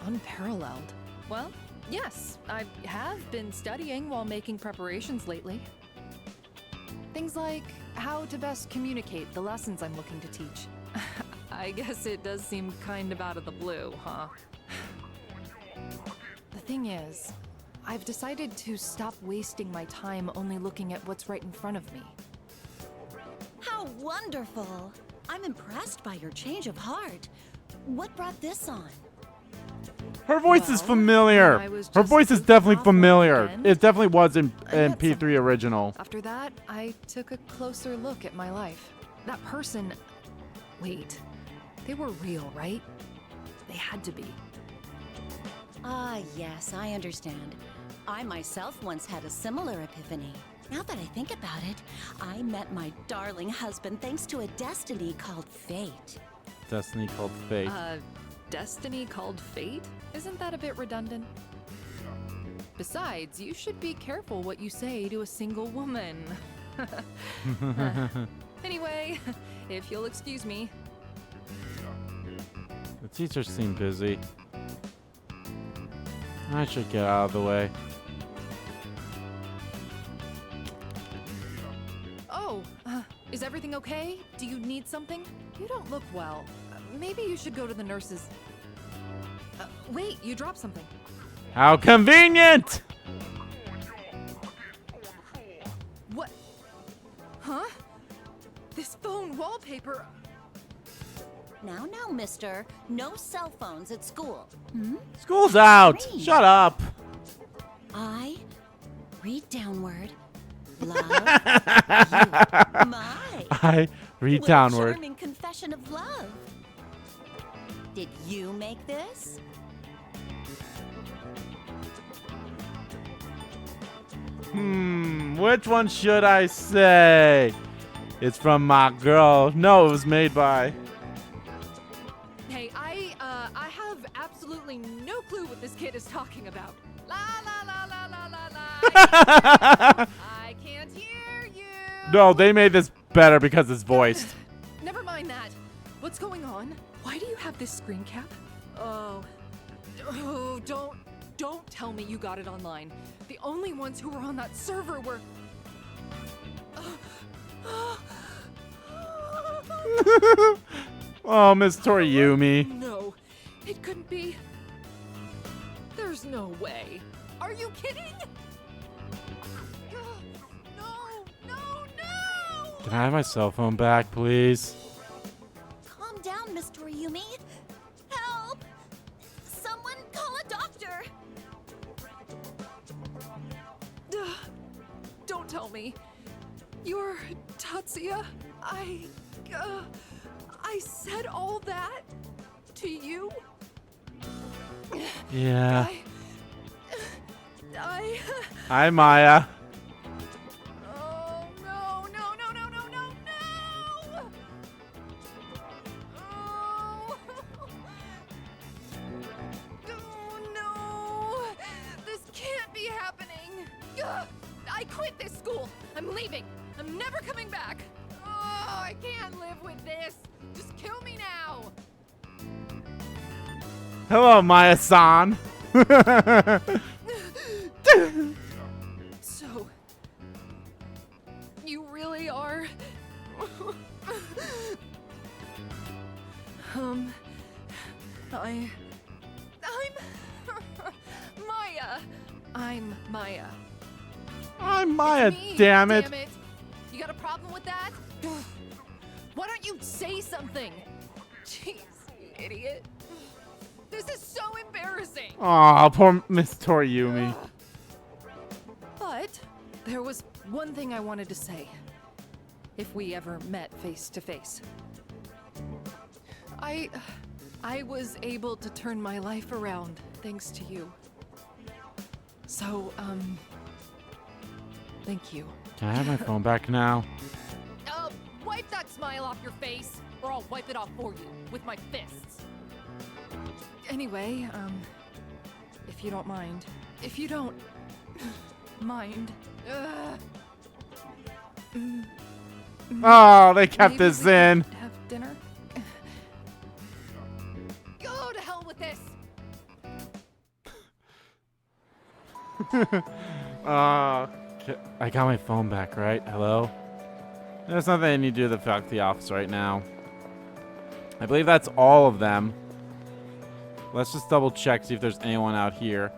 Unparalleled? Well, yes, I have been studying while making preparations lately. Things like how to best communicate the lessons I'm looking to teach. I guess it does seem kind of out of the blue, huh? The thing is, I've decided to stop wasting my time only looking at what's right in front of me. How wonderful! I'm impressed by your change of heart. What brought this on? Her voice is familiar. I was Her just voice is off definitely one familiar. weekend. It definitely was in met P3 original. After that, I took a closer look at my life. That person... Wait, they were real, right? They had to be. Ah, yes, I understand. I myself once had a similar epiphany. Now that I think about it, I met my darling husband thanks to a destiny called fate. Destiny called fate. Destiny called fate? Isn't that a bit redundant? Besides, you should be careful what you say to a single woman. Anyway, if you'll excuse me. The teachers seem busy. I should get out of the way. Oh, is everything okay? Do you need something? You don't look well. maybe you should go to the nurses. Wait, you dropped something. How convenient! What? Huh? This phone wallpaper. Now, mister. No cell phones at school. Hmm? School's out. Read. Shut up. I read downward. Love you. My. I read What a downward. charming confession of love. Did you make this? Which one should I say? It's from my girl. No, it was made by. Hey, I have absolutely no clue what this kid is talking about. La la la la la la la. I can't hear you. No, they made this better because it's voiced. Never mind that. What's going on? Why do you have this screen cap? Oh, don't tell me you got it online. The only ones who were on that server were. Oh, Miss Toriumi. No, it couldn't be. There's no way. Are you kidding? No! Can I have my cell phone back, please? Calm down, Miss Toriumi. Help! Someone call a doctor! Don't tell me. You're Tatsuya? I said all that to you? Yeah. I Hi, Maya. Oh, no. Oh. Oh, no. This can't be happening. I quit this school. I'm leaving. I'm never coming back. Oh, I can't live with this. Just kill me now. Hello, Maya-san. So, you really are? I'm Maya. I'm Maya. I'm Maya, It's me, damn it. You got a problem with that? Why don't you say something? Jeez, you idiot. This is so embarrassing. Aw, poor Miss Toriumi. But there was one thing I wanted to say. If we ever met face to face. I was able to turn my life around thanks to you. So, thank you. Can I have my phone back now? Wipe that smile off your face, or I'll wipe it off for you with my fists. Anyway, if you don't mind. If you don't mind. Oh, they kept Maybe this we in. could have dinner? Go to hell with this! I got my phone back, right? Hello? There's nothing I need to do to the faculty office right now. I believe that's all of them. Let's just double check, see if there's anyone out here.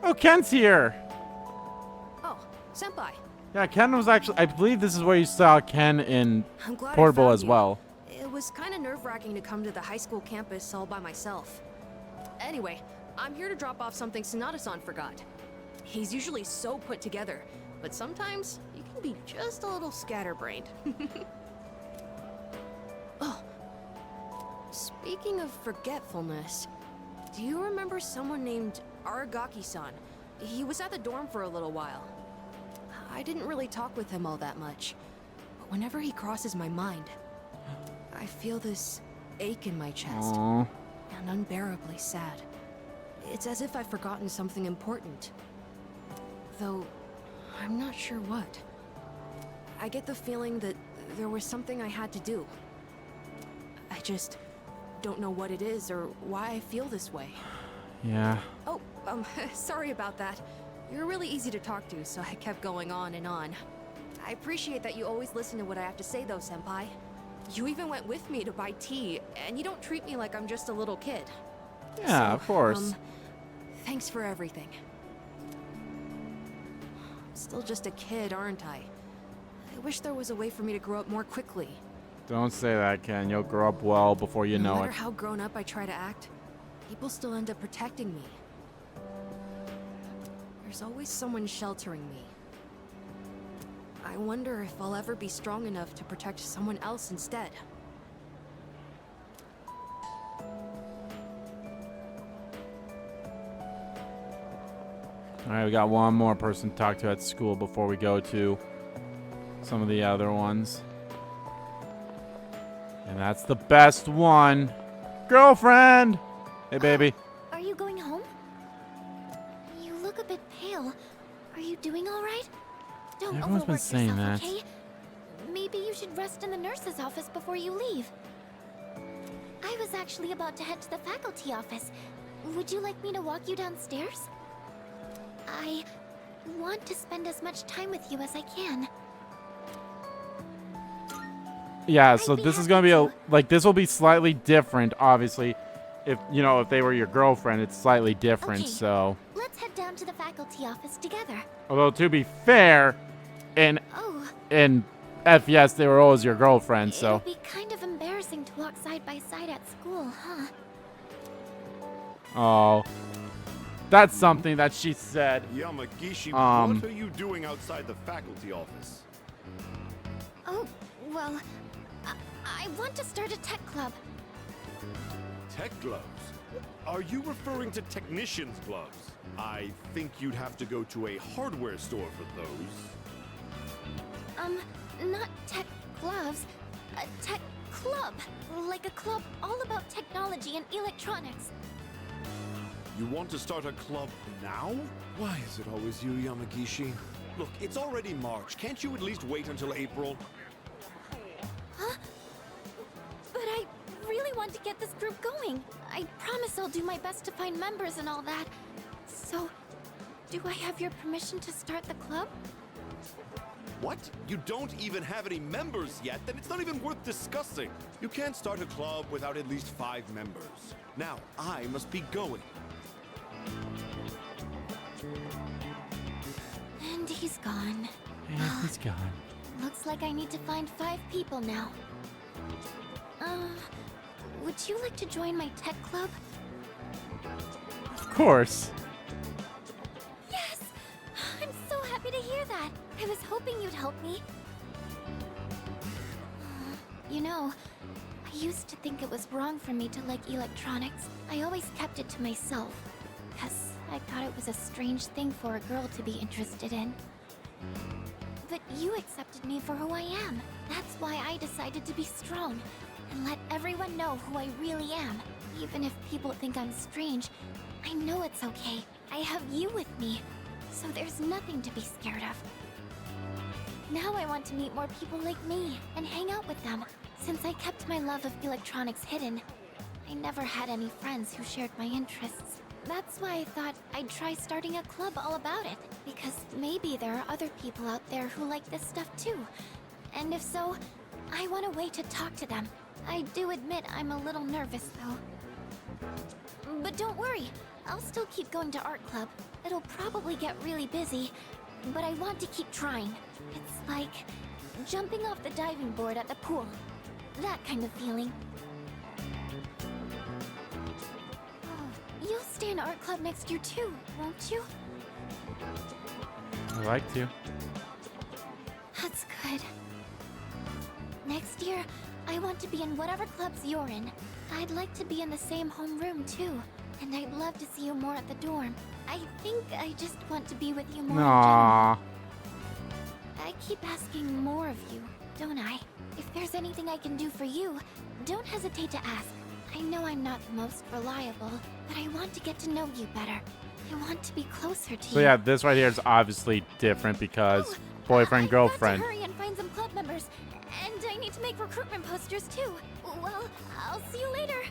Oh, Ken's here! Oh, Senpai. Yeah, Ken was actually... I believe this is where you saw Ken in I'm glad I Portable found as you. well. It was kind of nerve-wracking to come to the high school campus all by myself. Anyway, I'm here to drop off something Sonata-san forgot. He's usually so put together, but sometimes he can be just a little scatterbrained. Oh, speaking of forgetfulness, do you remember someone named Aragaki-san? He was at the dorm for a little while. I didn't really talk with him all that much, but whenever he crosses my mind, I feel this ache in my chest, Aww. and unbearably sad. It's as if I've forgotten something important. Though, I'm not sure what. I get the feeling that there was something I had to do. I just don't know what it is or why I feel this way. Yeah. Oh, sorry about that. You're really easy to talk to, so I kept going on and on. I appreciate that you always listen to what I have to say though, Senpai. You even went with me to buy tea, and you don't treat me like I'm just a little kid. Yeah, of course. Thanks for everything. I'm still just a kid, aren't I? I wish there was a way for me to grow up more quickly. Don't say that, Ken. You'll grow up well before you No know matter it. how grown up I try to act, people still end up protecting me. There's always someone sheltering me. I wonder if I'll ever be strong enough to protect someone else instead. All right, we got one more person to talk to at school before we go to some of the other ones. And that's the best one. Girlfriend! Hey, baby. Are you going home? You look a bit pale. Are you doing all right? Don't Everyone's been overwork saying yourself, that. okay? Maybe you should rest in the nurse's office before you leave. I was actually about to head to the faculty office. Would you like me to walk you downstairs? I want to spend as much time with you as I can. Yeah, so this is going to be like, this will be slightly different, obviously. If, you know, if they were your girlfriend, it's slightly different, Okay. so. Let's head down to the faculty office together. Although, to be fair, in FES, they were always your girlfriend, so. It'd be kind of embarrassing to walk side by side at school, huh? Oh. That's something that she said. Yamagishi, Um, what are you doing outside the faculty office? Oh, well, I want to start a tech club. Tech gloves? Are you referring to technician's gloves? I think you'd have to go to a hardware store for those. Not tech gloves, a tech club. Like a club all about technology and electronics. You want to start a club now? Why is it always you, Yamagishi? Look, it's already March. Can't you at least wait until April? Huh? But I really want to get this group going. I promise I'll do my best to find members and all that. So, do I have your permission to start the club? What? You don't even have any members yet? Then it's not even worth discussing. You can't start a club without at least 5 members. Now, I must be going. And he's gone. Yeah, he's gone. Looks like I need to find 5 people now. Would you like to join my tech club? Of course. Yes! I'm so happy to hear that. I was hoping you'd help me. You know, I used to think it was wrong for me to like electronics. I always kept it to myself, because I thought it was a strange thing for a girl to be interested in. But you accepted me for who I am. That's why I decided to be strong and let everyone know who I really am. Even if people think I'm strange, I know it's okay. I have you with me, so there's nothing to be scared of. Now I want to meet more people like me and hang out with them. Since I kept my love of electronics hidden, I never had any friends who shared my interests. That's why I thought I'd try starting a club all about it, because maybe there are other people out there who like this stuff too. And if so, I want a way to talk to them. I do admit I'm a little nervous though. But don't worry, I'll still keep going to art club. It'll probably get really busy, but I want to keep trying. It's like jumping off the diving board at the pool. That kind of feeling. You'll stay in art club next year too, won't you? I like to. That's good. Next year, I want to be in whatever clubs you're in. I'd like to be in the same homeroom too, and I'd love to see you more at the dorm. I think I just want to be with you more in general. Aww. I keep asking more of you, don't I? If there's anything I can do for you, don't hesitate to ask. I know I'm not the most reliable, but I want to get to know you better. I want to be closer to you. So yeah, this right here is obviously different because boyfriend, girlfriend. Hurry and find some club members. And I need to make recruitment posters too. Well, I'll see you later.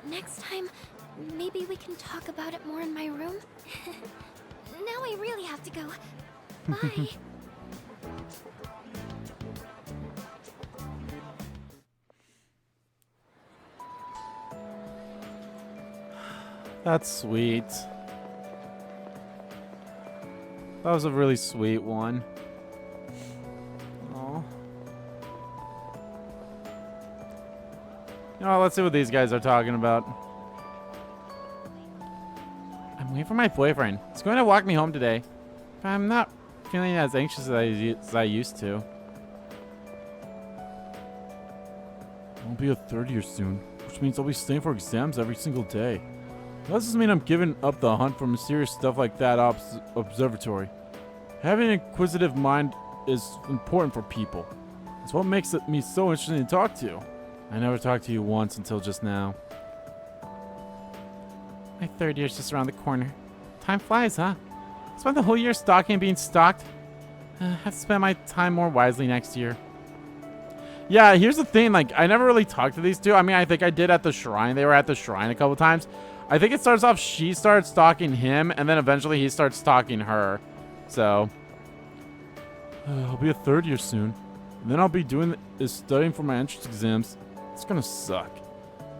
Next time, maybe we can talk about it more in my room? now I really have to go. Bye. That's sweet. That was a really sweet one. Oh. You know, let's see what these guys are talking about. I'm waiting for my boyfriend. He's going to walk me home today. But I'm not feeling as anxious as I used to. I'll be a third year soon, which means I'll be staying for exams every single day. That doesn't mean I'm giving up the hunt for mysterious stuff like that observatory. Having an inquisitive mind is important for people. It's what makes me so interesting to talk to. I never talked to you once until just now. My third year's just around the corner. Time flies, huh? I spent the whole year stalking and being stalked. I have to spend my time more wisely next year. Yeah, here's the thing. Like, I never really talked to these two. I mean, I think I did at the shrine. They were at the shrine a couple times. I think it starts off she starts stalking him, and then eventually he starts stalking her. So, I'll be a third year soon. And then I'll be studying for my entrance exams. It's gonna suck.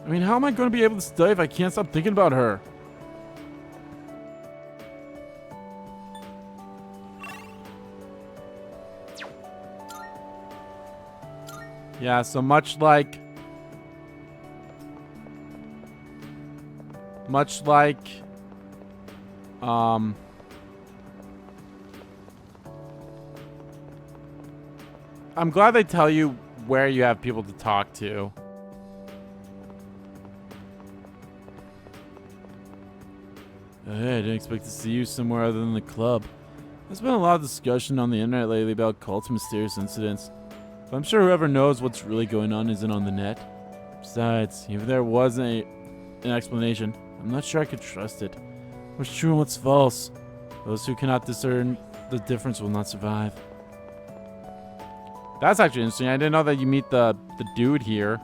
I mean, how am I gonna be able to study if I can't stop thinking about her? Yeah, so much like I'm glad they tell you where you have people to talk to. Hey, I didn't expect to see you somewhere other than the club. There's been a lot of discussion on the internet lately about cults and mysterious incidents. But I'm sure whoever knows what's really going on isn't on the net. Besides, if there was an explanation, I'm not sure I could trust it. What's true and what's false? Those who cannot discern the difference will not survive. That's actually interesting. I didn't know that you meet the dude here.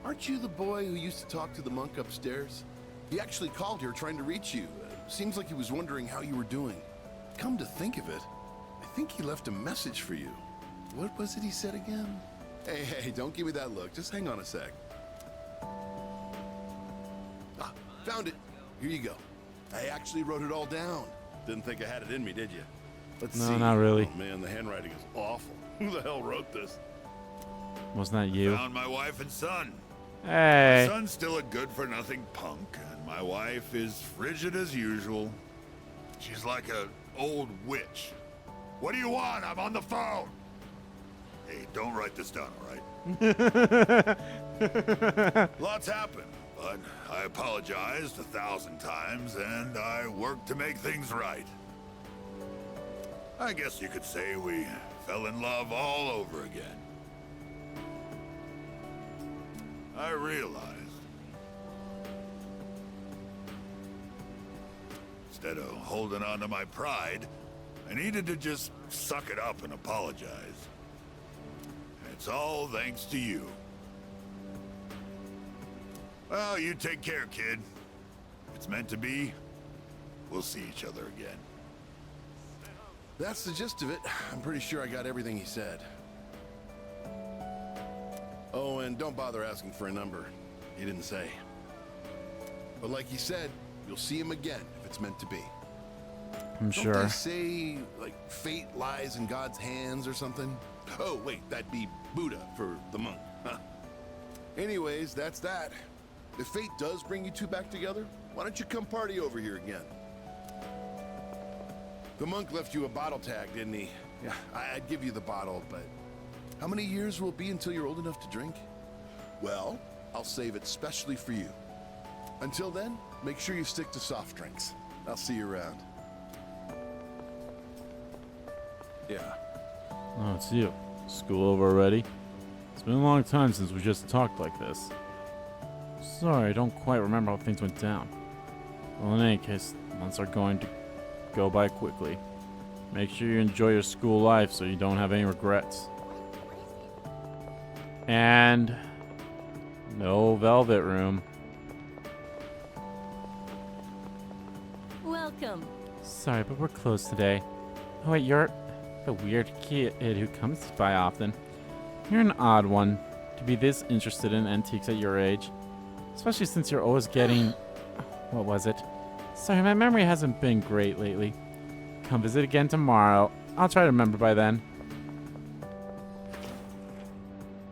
Aren't you the boy who used to talk to the monk upstairs? He actually called here trying to reach you. Seems like he was wondering how you were doing. Come to think of it, I think he left a message for you. What was it he said again? Hey, don't give me that look. Just hang on a sec. Ah, found it. Here you go. I actually wrote it all down. Didn't think I had it in me, did you? Let's see. No, not really. Oh man, the handwriting is awful. Who the hell wrote this? Wasn't that you? Found my wife and son. Hey. My son's still a good-for-nothing punk, and my wife is frigid as usual. She's like a old witch. What do you want? I'm on the phone. Hey, don't write this down, all right? Lots happened, but I apologized 1,000 times, and I worked to make things right. I guess you could say we fell in love all over again. I realized, instead of holding on to my pride, I needed to just suck it up and apologize. And it's all thanks to you. Well, you take care, kid. If it's meant to be, we'll see each other again. That's the gist of it. I'm pretty sure I got everything he said. Oh, and don't bother asking for a number. He didn't say. But like he said, you'll see him again if it's meant to be. I'm sure. Don't they say, like, fate lies in God's hands or something? Oh, wait, that'd be Buddha for the monk. Huh. Anyways, that's that. If fate does bring you two back together, why don't you come party over here again? The monk left you a bottle tag, didn't he? Yeah, I'd give you the bottle, but how many years will it be until you're old enough to drink? Well, I'll save it specially for you. Until then, make sure you stick to soft drinks. I'll see you around. Yeah. Oh, it's you. School over already? It's been a long time since we just talked like this. Sorry, I don't quite remember how things went down. Well, in any case, months are going to go by quickly. Make sure you enjoy your school life so you don't have any regrets. And no velvet room. Welcome. Sorry, but we're closed today. Oh wait, you're the weird kid who comes by often. You're an odd one to be this interested in antiques at your age. Especially since you're always getting... What was it? Sorry, my memory hasn't been great lately. Come visit again tomorrow. I'll try to remember by then.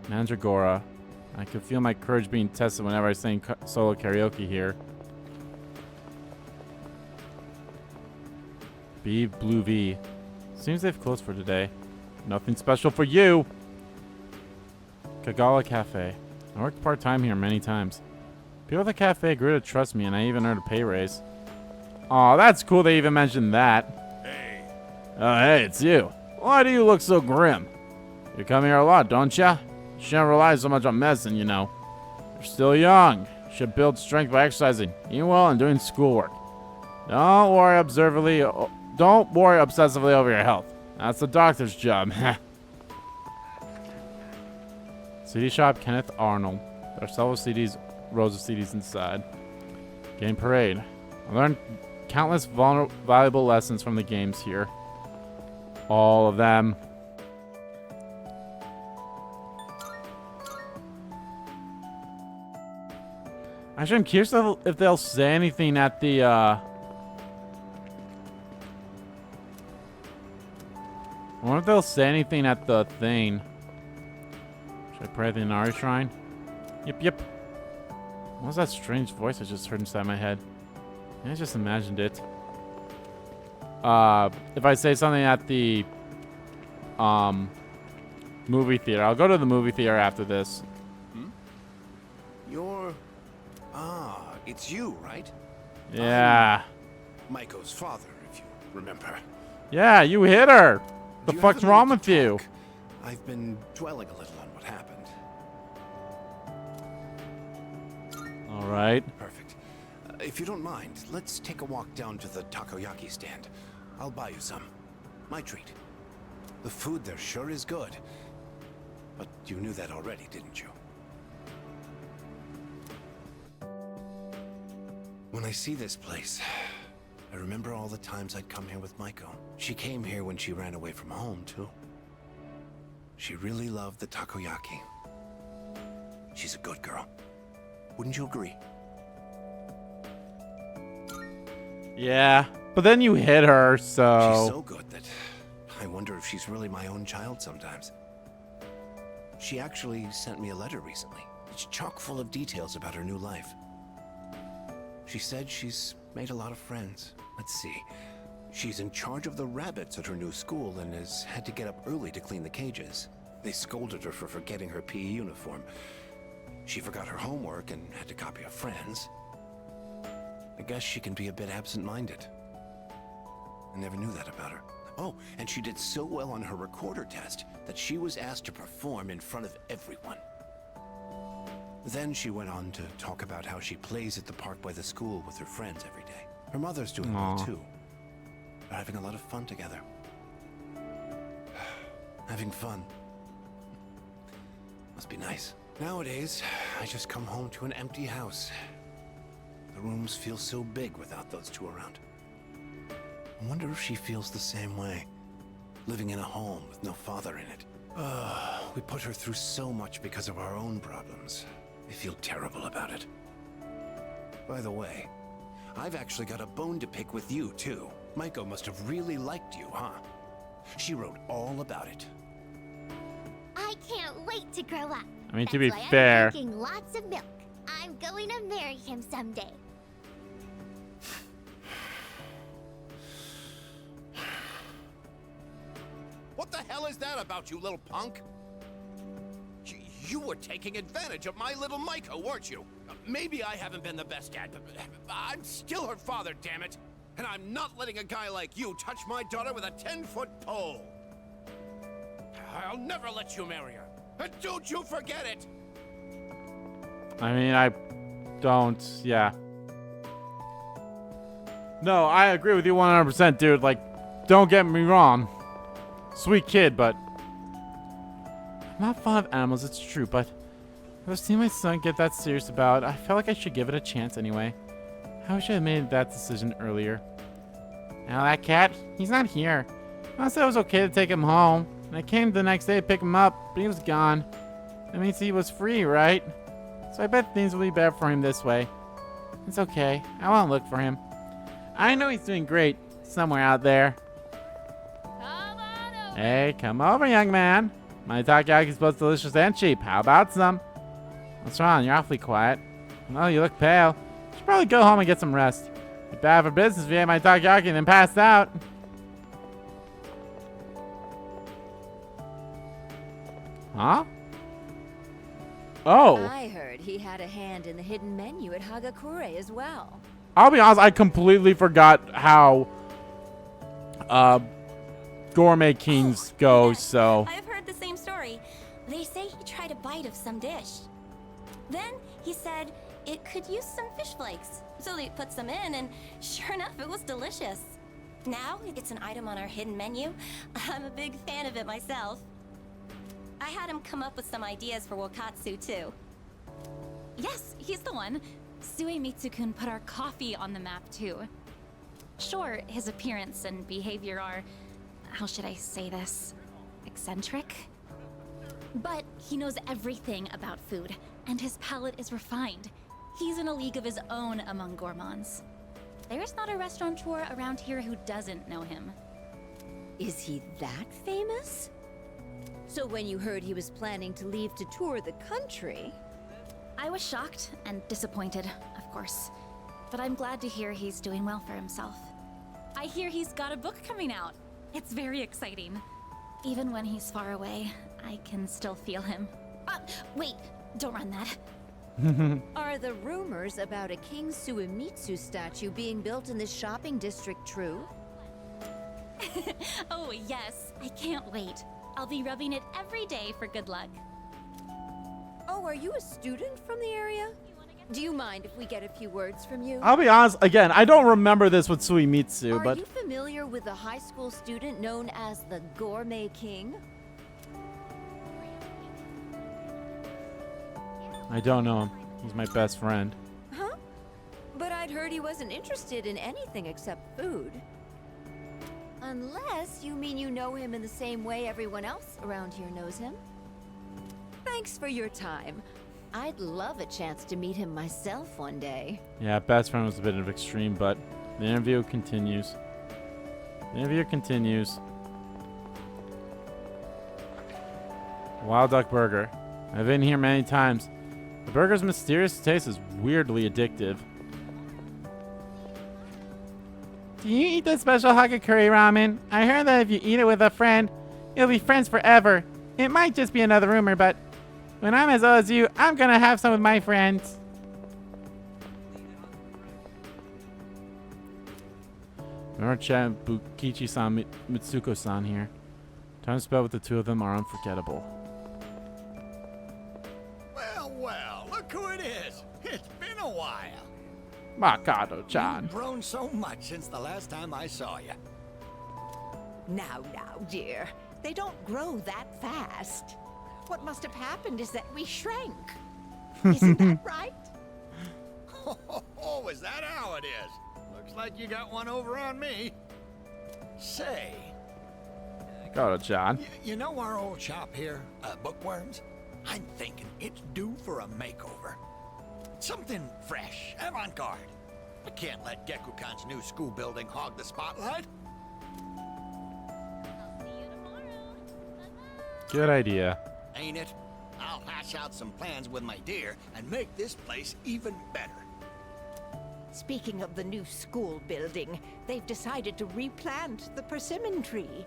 Mandragora. I can feel my courage being tested whenever I sing solo karaoke here. B Blue V. Seems they've closed for today. Nothing special for you. Kagala Cafe. I worked part-time here many times. People at the cafe grew to trust me, and I even earned a pay raise. Aw, that's cool they even mentioned that. Hey. Hey, it's you. Why do you look so grim? You come here a lot, don't ya? You shouldn't rely so much on medicine, you know. You're still young. You should build strength by exercising, eating well, and doing schoolwork. Don't worry obsessively over your health. That's the doctor's job. CD shop, Kenneth Arnold. There are several CDs, rows of CDs inside. Game parade. I learned countless valuable lessons from the games here. All of them. Actually, I'm curious if they'll say anything at the, I wonder if they'll say anything at the thing. Should I pray at the Inari Shrine? Yep. What was that strange voice I just heard inside my head? I just imagined it. If I say something at the, movie theater. I'll go to the movie theater after this. You're... Ah, it's you, right? Yeah. Maiko's father, if you remember. Yeah, you hit her. The Do you fuck's have a wrong minute with to you? talk? I've been dwelling a little on what happened. All right. Perfect. If you don't mind, let's take a walk down to the takoyaki stand. I'll buy you some. My treat. The food there sure is good. But you knew that already, didn't you? When I see this place, I remember all the times I'd come here with Maiko. She came here when she ran away from home, too. She really loved the takoyaki. She's a good girl. Wouldn't you agree? Yeah, but then you hit her, so... She's so good that I wonder if she's really my own child sometimes. She actually sent me a letter recently. It's chock full of details about her new life. She said she's made a lot of friends. Let's see. She's in charge of the rabbits at her new school and has had to get up early to clean the cages. They scolded her for forgetting her PE uniform. She forgot her homework and had to copy a friend's. I guess she can be a bit absent-minded. I never knew that about her. Oh, and she did so well on her recorder test that she was asked to perform in front of everyone. Then she went on to talk about how she plays at the park by the school with her friends every day. Her mother's doing well too. They're having a lot of fun together. Having fun. Must be nice. Nowadays, I just come home to an empty house. The rooms feel so big without those two around. I wonder if she feels the same way, living in a home with no father in it. We put her through so much because of our own problems. I feel terrible about it. By the way, I've actually got a bone to pick with you, too. Maiko must have really liked you, huh? She wrote all about it. I can't wait to grow up. I mean, to be That's why fair... I'm drinking lots of milk. I'm going to marry him someday. What the hell is that about, you little punk? You were taking advantage of my little Maiko, weren't you? Maybe I haven't been the best dad, but I'm still her father, damn it! And I'm not letting a guy like you touch my daughter with a 10-foot pole! I'll never let you marry her! And don't you forget it! I mean, I don't... Yeah. No, I agree with you 100%, dude. Like, don't get me wrong. Sweet kid, but I'm not fond of animals, it's true, but I've seen my son get that serious about it. I felt like I should give it a chance anyway. I wish I had made that decision earlier. Now that cat, he's not here. I said it was okay to take him home, and I came the next day to pick him up, but he was gone. That means he was free, right? So I bet things will be better for him this way. It's okay. I won't look for him. I know he's doing great somewhere out there. Hey, come over, young man. My takoyaki is both delicious and cheap. How about some? What's wrong? You're awfully quiet. Well, you look pale. You should probably go home and get some rest. Be bad for business if you ate my takoyaki and then passed out. Huh? Oh. I heard he had a hand in the hidden menu at Hagakure as well. I'll be honest, I completely forgot how Gourmet Kings goes, so. I've heard the same story. They say he tried a bite of some dish. Then he said it could use some fish flakes. So they put some in, and sure enough, it was delicious. Now it's an item on our hidden menu. I'm a big fan of it myself. I had him come up with some ideas for Wakatsu, too. Yes, he's the one. Suemitsu-kun put our coffee on the map, too. Sure, his appearance and behavior are, how should I say this, eccentric? But he knows everything about food, and his palate is refined. He's in a league of his own among gourmands. There's not a restaurateur around here who doesn't know him. Is he that famous? So when you heard he was planning to leave to tour the country... I was shocked and disappointed, of course. But I'm glad to hear he's doing well for himself. I hear he's got a book coming out. It's very exciting. Even when he's far away, I can still feel him. Wait, don't run that. Are the rumors about a King Suemitsu statue being built in this shopping district true? Oh, yes. I can't wait. I'll be rubbing it every day for good luck. Oh, are you a student from the area? Do you mind if we get a few words from you? I'll be honest, again, I don't remember this with Suemitsu, but... Are you familiar with a high school student known as the Gourmet King? I don't know him. He's my best friend. Huh? But I'd heard he wasn't interested in anything except food. Unless you mean you know him in the same way everyone else around here knows him. Thanks for your time. I'd love a chance to meet him myself one day. Yeah, best friend was a bit of extreme, but the interview continues. The interview continues. Wild Duck Burger. I've been here many times. The burger's mysterious taste is weirdly addictive. Do you eat the special Hagakure ramen? I heard that if you eat it with a friend, you'll be friends forever. It might just be another rumor, but when I'm as old as you, I'm gonna have some with my friends. Remember chat Bukichi-san, Mitsuko-san here. Time spent with the two of them are unforgettable. Well, well, look who it is. It's been a while. Makoto-chan. You've grown so much since the last time I saw you. Now, dear. They don't grow that fast. What must have happened is that we shrank. Isn't that right? Oh, is that how it is? Looks like you got one over on me. Say, Makoto-chan. you know our old shop here, Bookworms? I'm thinking it's due for a makeover. Something fresh, avant-garde. I can't let Gekukan's new school building hog the spotlight. Good idea. Ain't it? I'll hash out some plans with my dear and make this place even better. Speaking of the new school building, they've decided to replant the persimmon tree.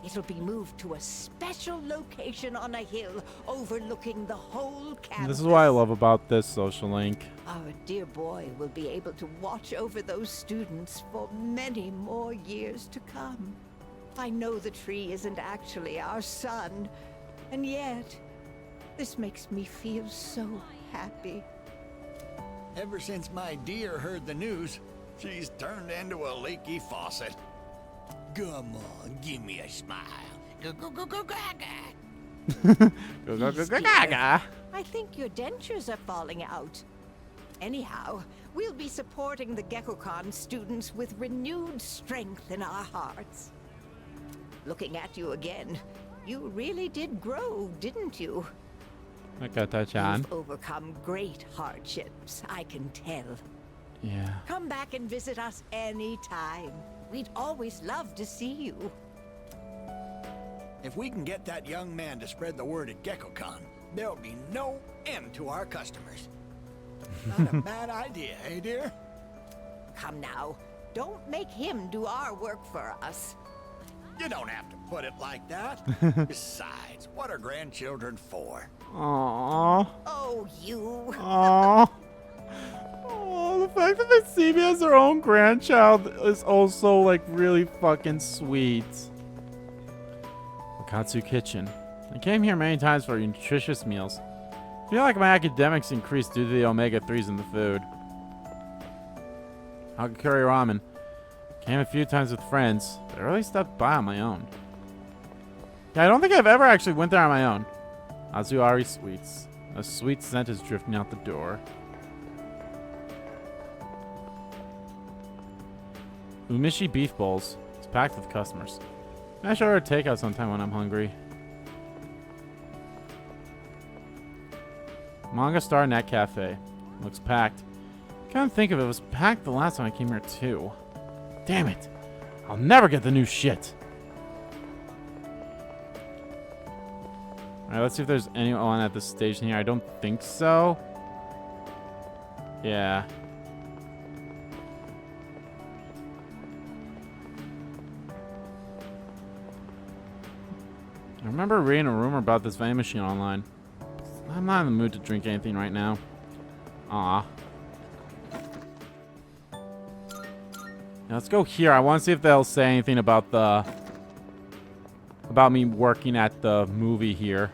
It'll be moved to a special location on a hill overlooking the whole campus. This is what I love about this social link. Our dear boy will be able to watch over those students for many more years to come. I know the tree isn't actually our son, and yet, this makes me feel so happy. Ever since my dear heard the news, she's turned into a leaky faucet. Come on, give me a smile. Go, go, go, go, gaga. Go, go, go, Please, go, dear. gaga. I think your dentures are falling out. Anyhow, we'll be supporting the GeckoCon students with renewed strength in our hearts. Looking at you again, you really did grow, didn't you? Makoto-chan. You've overcome great hardships, I can tell. Yeah. Come back and visit us anytime. We'd always love to see you. If we can get that young man to spread the word at GeckoCon, there'll be no end to our customers. Not a bad idea, eh, dear? Come now, don't make him do our work for us. You don't have to put it like that. Besides, what are grandchildren for? Aww. Oh, you. Aww. Oh, the fact that they see me as their own grandchild is also like really fucking sweet. Wakatsu Kitchen. I came here many times for nutritious meals. I feel like my academics increased due to the omega-3s in the food. Hagakure Ramen. Came a few times with friends, but I really stopped by on my own. Yeah, I don't think I've ever actually went there on my own. Azuari Sweets. A sweet scent is drifting out the door. Umishi beef bowls. It's packed with customers. I should order takeout sometime when I'm hungry. Manga Star Net Cafe. Looks packed. Can't think of it, was packed the last time I came here too. Damn it. I'll never get the new shit. Alright, let's see if there's anyone at this station here. I don't think so. Yeah. I remember reading a rumor about this vending machine online. I'm not in the mood to drink anything right now. Aw. Now let's go here. I want to see if they'll say anything about me working at the movie here.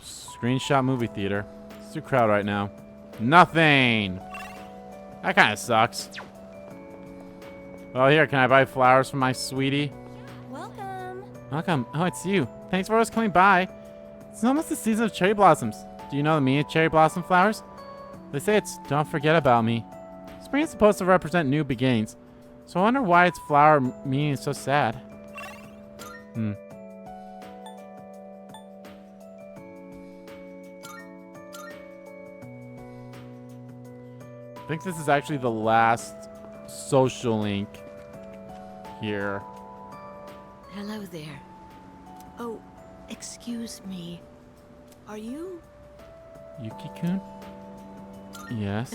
Screenshot movie theater. It's too crowded right now. Nothing. That kind of sucks. Well, here, can I buy flowers for my sweetie? Welcome. Welcome. Oh, it's you. Thanks for always coming by. It's almost the season of cherry blossoms. Do you know the meaning of cherry blossom flowers? They say it's don't forget about me. Spring is supposed to represent new beginnings, so I wonder why its flower meaning is so sad. I think this is actually the last social link here. Hello there. Oh, excuse me. Are you? Yuki-kun? Yes.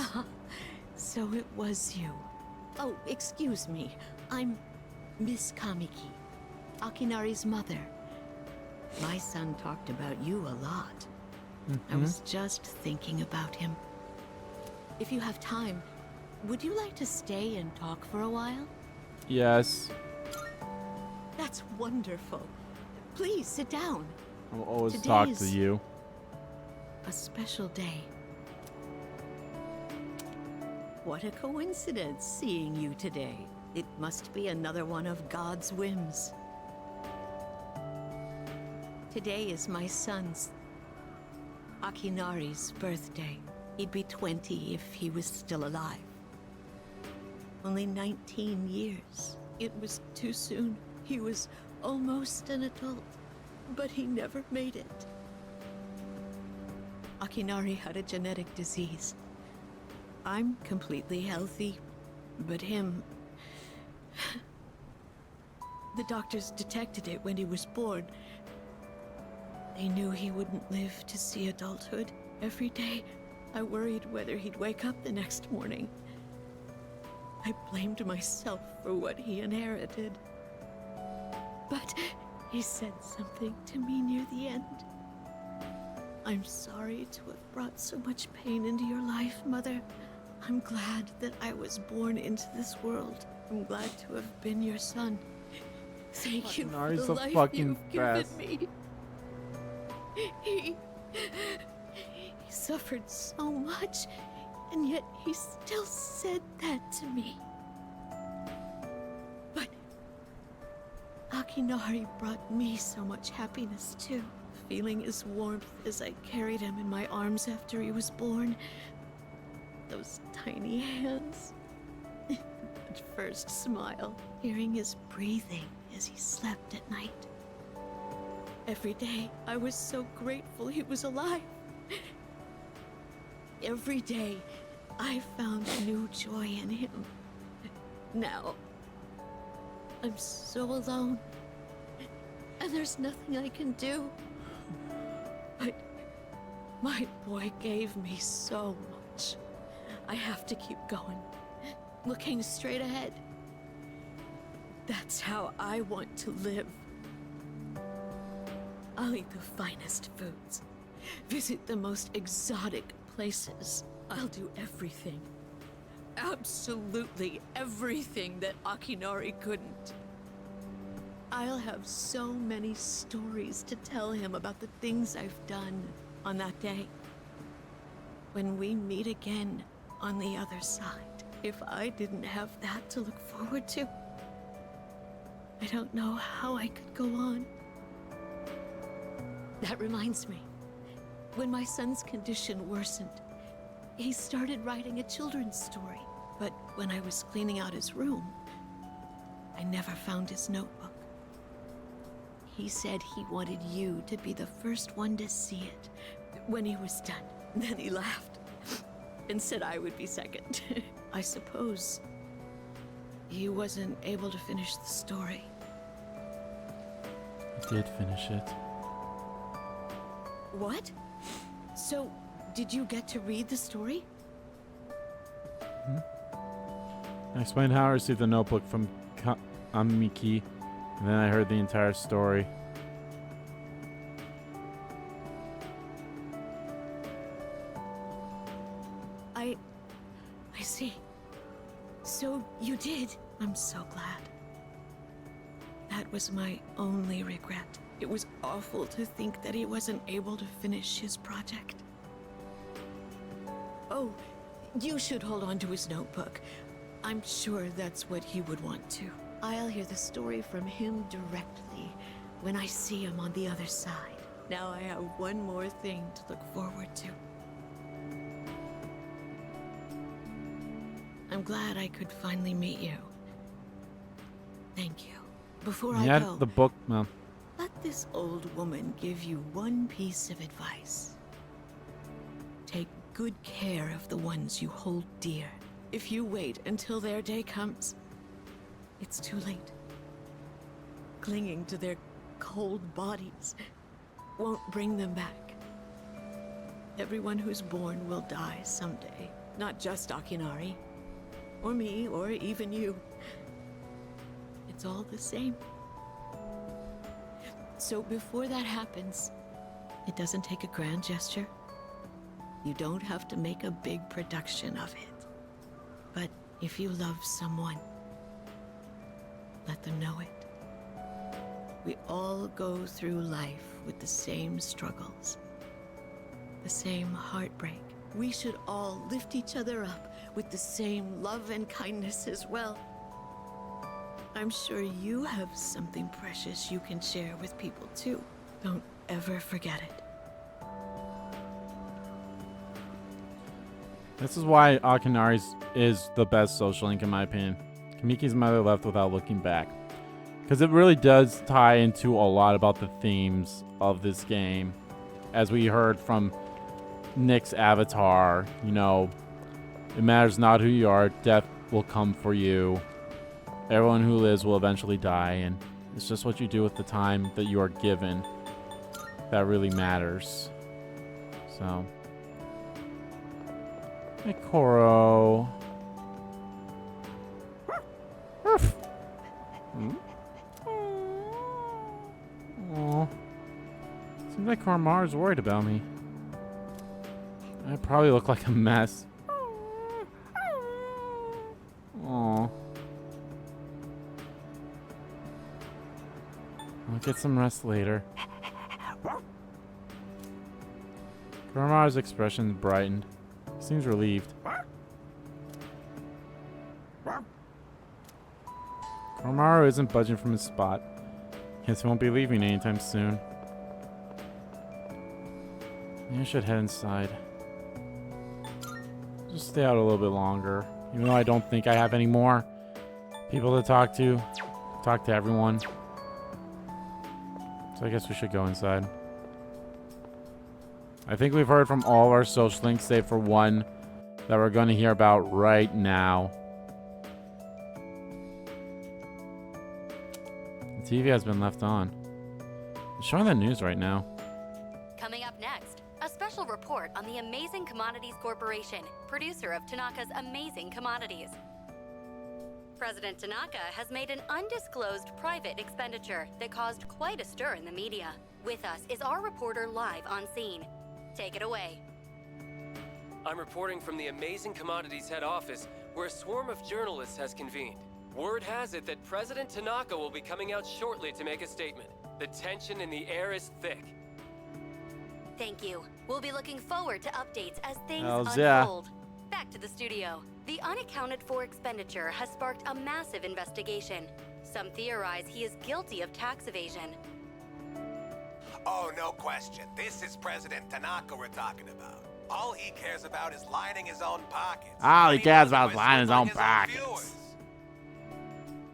So it was you. Oh, excuse me. I'm Miss Kamiki, Akinari's mother. My son talked about you a lot. I was just thinking about him. If you have time, would you like to stay and talk for a while? Yes. That's wonderful. Please sit down. I'll always Today talk is to you. A special day. What a coincidence seeing you today. It must be another one of God's whims. Today is my son's, Akinari's, birthday. He'd be 20 if he was still alive. Only 19 years. It was too soon. He was almost an adult, but he never made it. Akinari had a genetic disease. I'm completely healthy, but him... The doctors detected it when he was born. They knew he wouldn't live to see adulthood. Every day, I worried whether he'd wake up the next morning. I blamed myself for what he inherited. But he said something to me near the end. I'm sorry to have brought so much pain into your life, Mother. I'm glad that I was born into this world. I'm glad to have been your son. Thank you for the life you've given me. He suffered so much, and yet he still said that to me. Akinari brought me so much happiness too. Feeling his warmth as I carried him in my arms after he was born. Those tiny hands. That first smile. Hearing his breathing as he slept at night. Every day, I was so grateful he was alive. Every day, I found new joy in him. Now, I'm so alone. And there's nothing I can do. But my boy gave me so much. I have to keep going. Looking straight ahead. That's how I want to live. I'll eat the finest foods. Visit the most exotic places. I'll do everything. Absolutely everything that Akinari couldn't. I'll have so many stories to tell him about the things I've done on that day. When we meet again on the other side. If I didn't have that to look forward to, I don't know how I could go on. That reminds me, when my son's condition worsened, he started writing a children's story. But when I was cleaning out his room, I never found his notebook. He said he wanted you to be the first one to see it when he was done. Then he laughed and said I would be second. I suppose he wasn't able to finish the story. I did finish it. What? So, did you get to read the story? I explained how I received the notebook from Amiki, and then I heard the entire story. I see. So you did. I'm so glad. That was my only regret. It was awful to think that he wasn't able to finish his project. Oh, you should hold on to his notebook. I'm sure that's what he would want to. I'll hear the story from him directly when I see him on the other side. Now I have one more thing to look forward to. I'm glad I could finally meet you. Thank you. Before I Yeah, go, the book, Mom. let this old woman give you one piece of advice. Take good care of the ones you hold dear. If you wait until their day comes, it's too late. Clinging to their cold bodies won't bring them back. Everyone who's born will die someday. Not just Akinari, or me, or even you. It's all the same. So before that happens, it doesn't take a grand gesture. You don't have to make a big production of it. But if you love someone, let them know it. We all go through life with the same struggles, the same heartbreak. We should all lift each other up with the same love and kindness as well. I'm sure you have something precious you can share with people too. Don't ever forget it. This is why Akinari's is the best social link in my opinion. Kamiki's mother left without looking back. Because it really does tie into a lot about the themes of this game. As we heard from Nick's avatar, you know, it matters not who you are, death will come for you. Everyone who lives will eventually die, and it's just what you do with the time that you are given that really matters. So, hey, Koro. Aww. Seems like Koromaru's worried about me. I probably look like a mess. Aww. I'll get some rest later. Koromaru's expression brightened. He seems relieved. Koromaru isn't budging from his spot. Guess we won't be leaving anytime soon. Maybe I should head inside. Just stay out a little bit longer. Even though I don't think I have any more people to talk to. Talk to everyone. So I guess we should go inside. I think we've heard from all of our social links, save for one that we're going to hear about right now. The TV has been left on. It's showing the news right now. Coming up next, a special report on the Amazing Commodities Corporation, producer of Tanaka's Amazing Commodities. President Tanaka has made an undisclosed private expenditure that caused quite a stir in the media. With us is our reporter live on scene. Take it away. I'm reporting from the Amazing Commodities head office, where a swarm of journalists has convened. Word has it that President Tanaka will be coming out shortly to make a statement. The tension in the air is thick. Thank you. We'll be looking forward to updates as things Hells unfold. Back to the studio. The unaccounted for expenditure has sparked a massive investigation. Some theorize he is guilty of tax evasion. Oh, no question. This is President Tanaka we're talking about. All he cares about is lining his own pockets. All he cares about is lining his own pockets.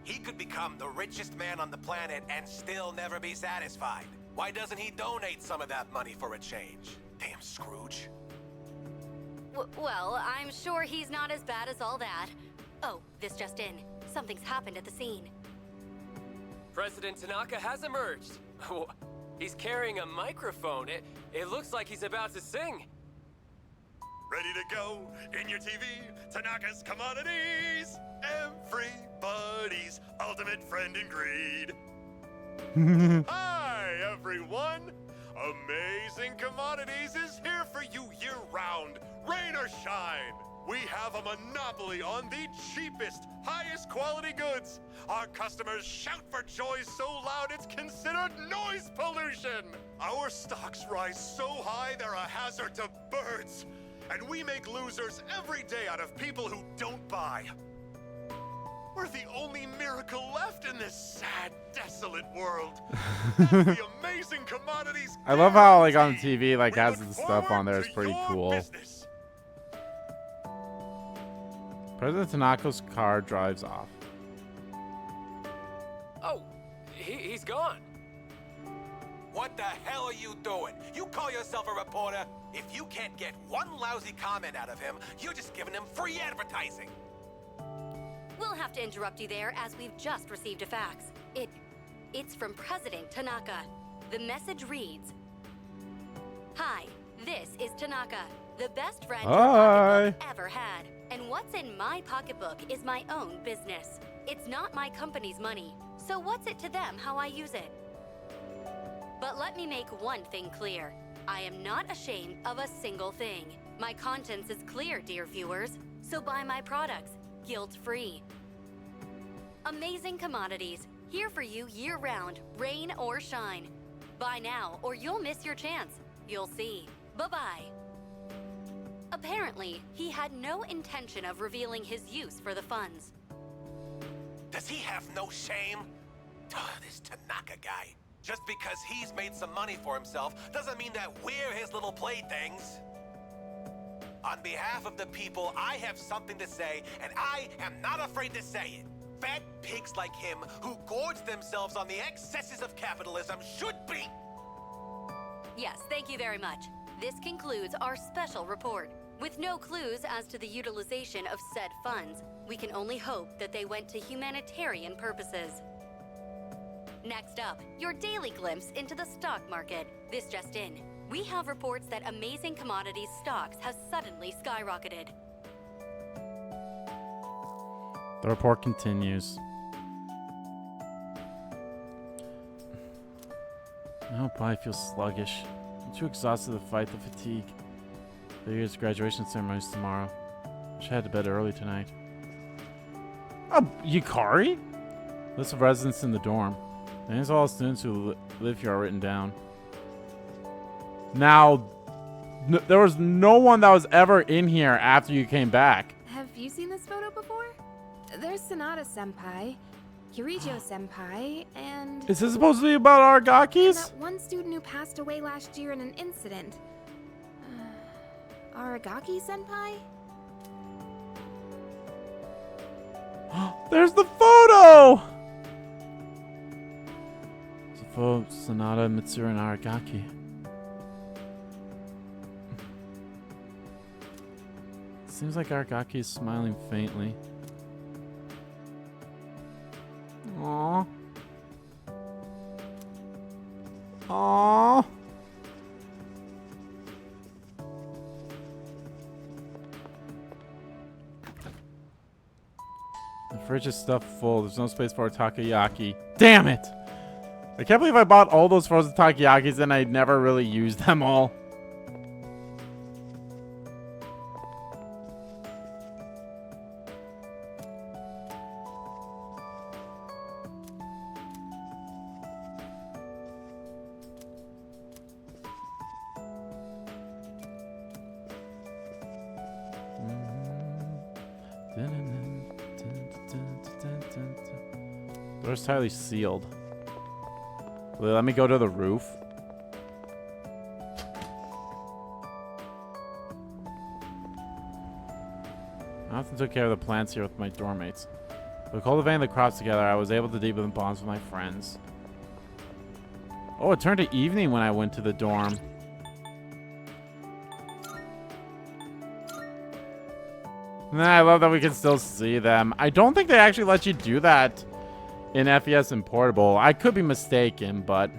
He could become the richest man on the planet and still never be satisfied. Why doesn't he donate some of that money for a change? Damn Scrooge. Well, I'm sure he's not as bad as all that. Oh, this just in. Something's happened at the scene. President Tanaka has emerged. He's carrying a microphone. It looks like he's about to sing. Ready to go in your TV, Tanaka's Commodities, everybody's ultimate friend in greed. Hi, everyone. Amazing Commodities is here for you year-round, rain or shine. We have a monopoly on the cheapest, highest quality goods. Our customers shout for joy so loud it's considered noise pollution. Our stocks rise so high they're a hazard to birds. And we make losers every day out of people who don't buy. We're the only miracle left in this sad, desolate world. That's the Amazing Commodities. I love how like on TV like has the stuff on there. It's pretty cool. Business. President Tanaka's car drives off. Oh, he's gone. What the hell are you doing? You call yourself a reporter? If you can't get one lousy comment out of him, you're just giving him free advertising. We'll have to interrupt you there as we've just received a fax. It's from President Tanaka. The message reads, "Hi, this is Tanaka, the best friend your pocketbook ever had. And what's in my pocketbook is my own business. It's not my company's money, so what's it to them how I use it? But let me make one thing clear. I am not ashamed of a single thing. My conscience is clear, dear viewers, so buy my products, guilt-free. Amazing Commodities, here for you year-round, rain or shine. Buy now or you'll miss your chance. You'll see. Bye-bye." Apparently, he had no intention of revealing his use for the funds. Does he have no shame? This Tanaka guy. Just because he's made some money for himself doesn't mean that we're his little playthings. On behalf of the people, I have something to say, and I am not afraid to say it. Fat pigs like him who gorge themselves on the excesses of capitalism should be... Yes, thank you very much. This concludes our special report. With no clues as to the utilization of said funds, we can only hope that they went to humanitarian purposes. Next up, your daily glimpse into the stock market. This just in. We have reports that Amazing Commodities stocks have suddenly skyrocketed. The report continues. My whole body feels sluggish. I'm too exhausted to fight the fatigue. The year's graduation ceremony is tomorrow. I should head to bed early tonight. Oh, Yukari? List of residents in the dorm. The names of all students who live here are written down. Now, there was no one that was ever in here after you came back. Have you seen this photo before? There's Sonata Senpai. Kirijo-senpai, and... Is this supposed to be about Aragakis? that one student who passed away last year in an incident. Aragaki-senpai? There's the photo! Zufo, Sonata, Mitsuru, and Aragaki. Seems like Aragaki is smiling faintly. Aww. Aww. The fridge is stuffed full. There's no space for a takoyaki. Damn it! I can't believe I bought all those frozen takoyakis and I never really used them all. Door's tightly sealed. Will they let me go to the roof? I often took care of the plants here with my dorm mates. By cultivating the crops together, I was able to deepen bonds with my friends. Oh, it turned to evening when I went to the dorm. Nah, I love that we can still see them. I don't think they actually let you do that in FES and Portable. I could be mistaken, but...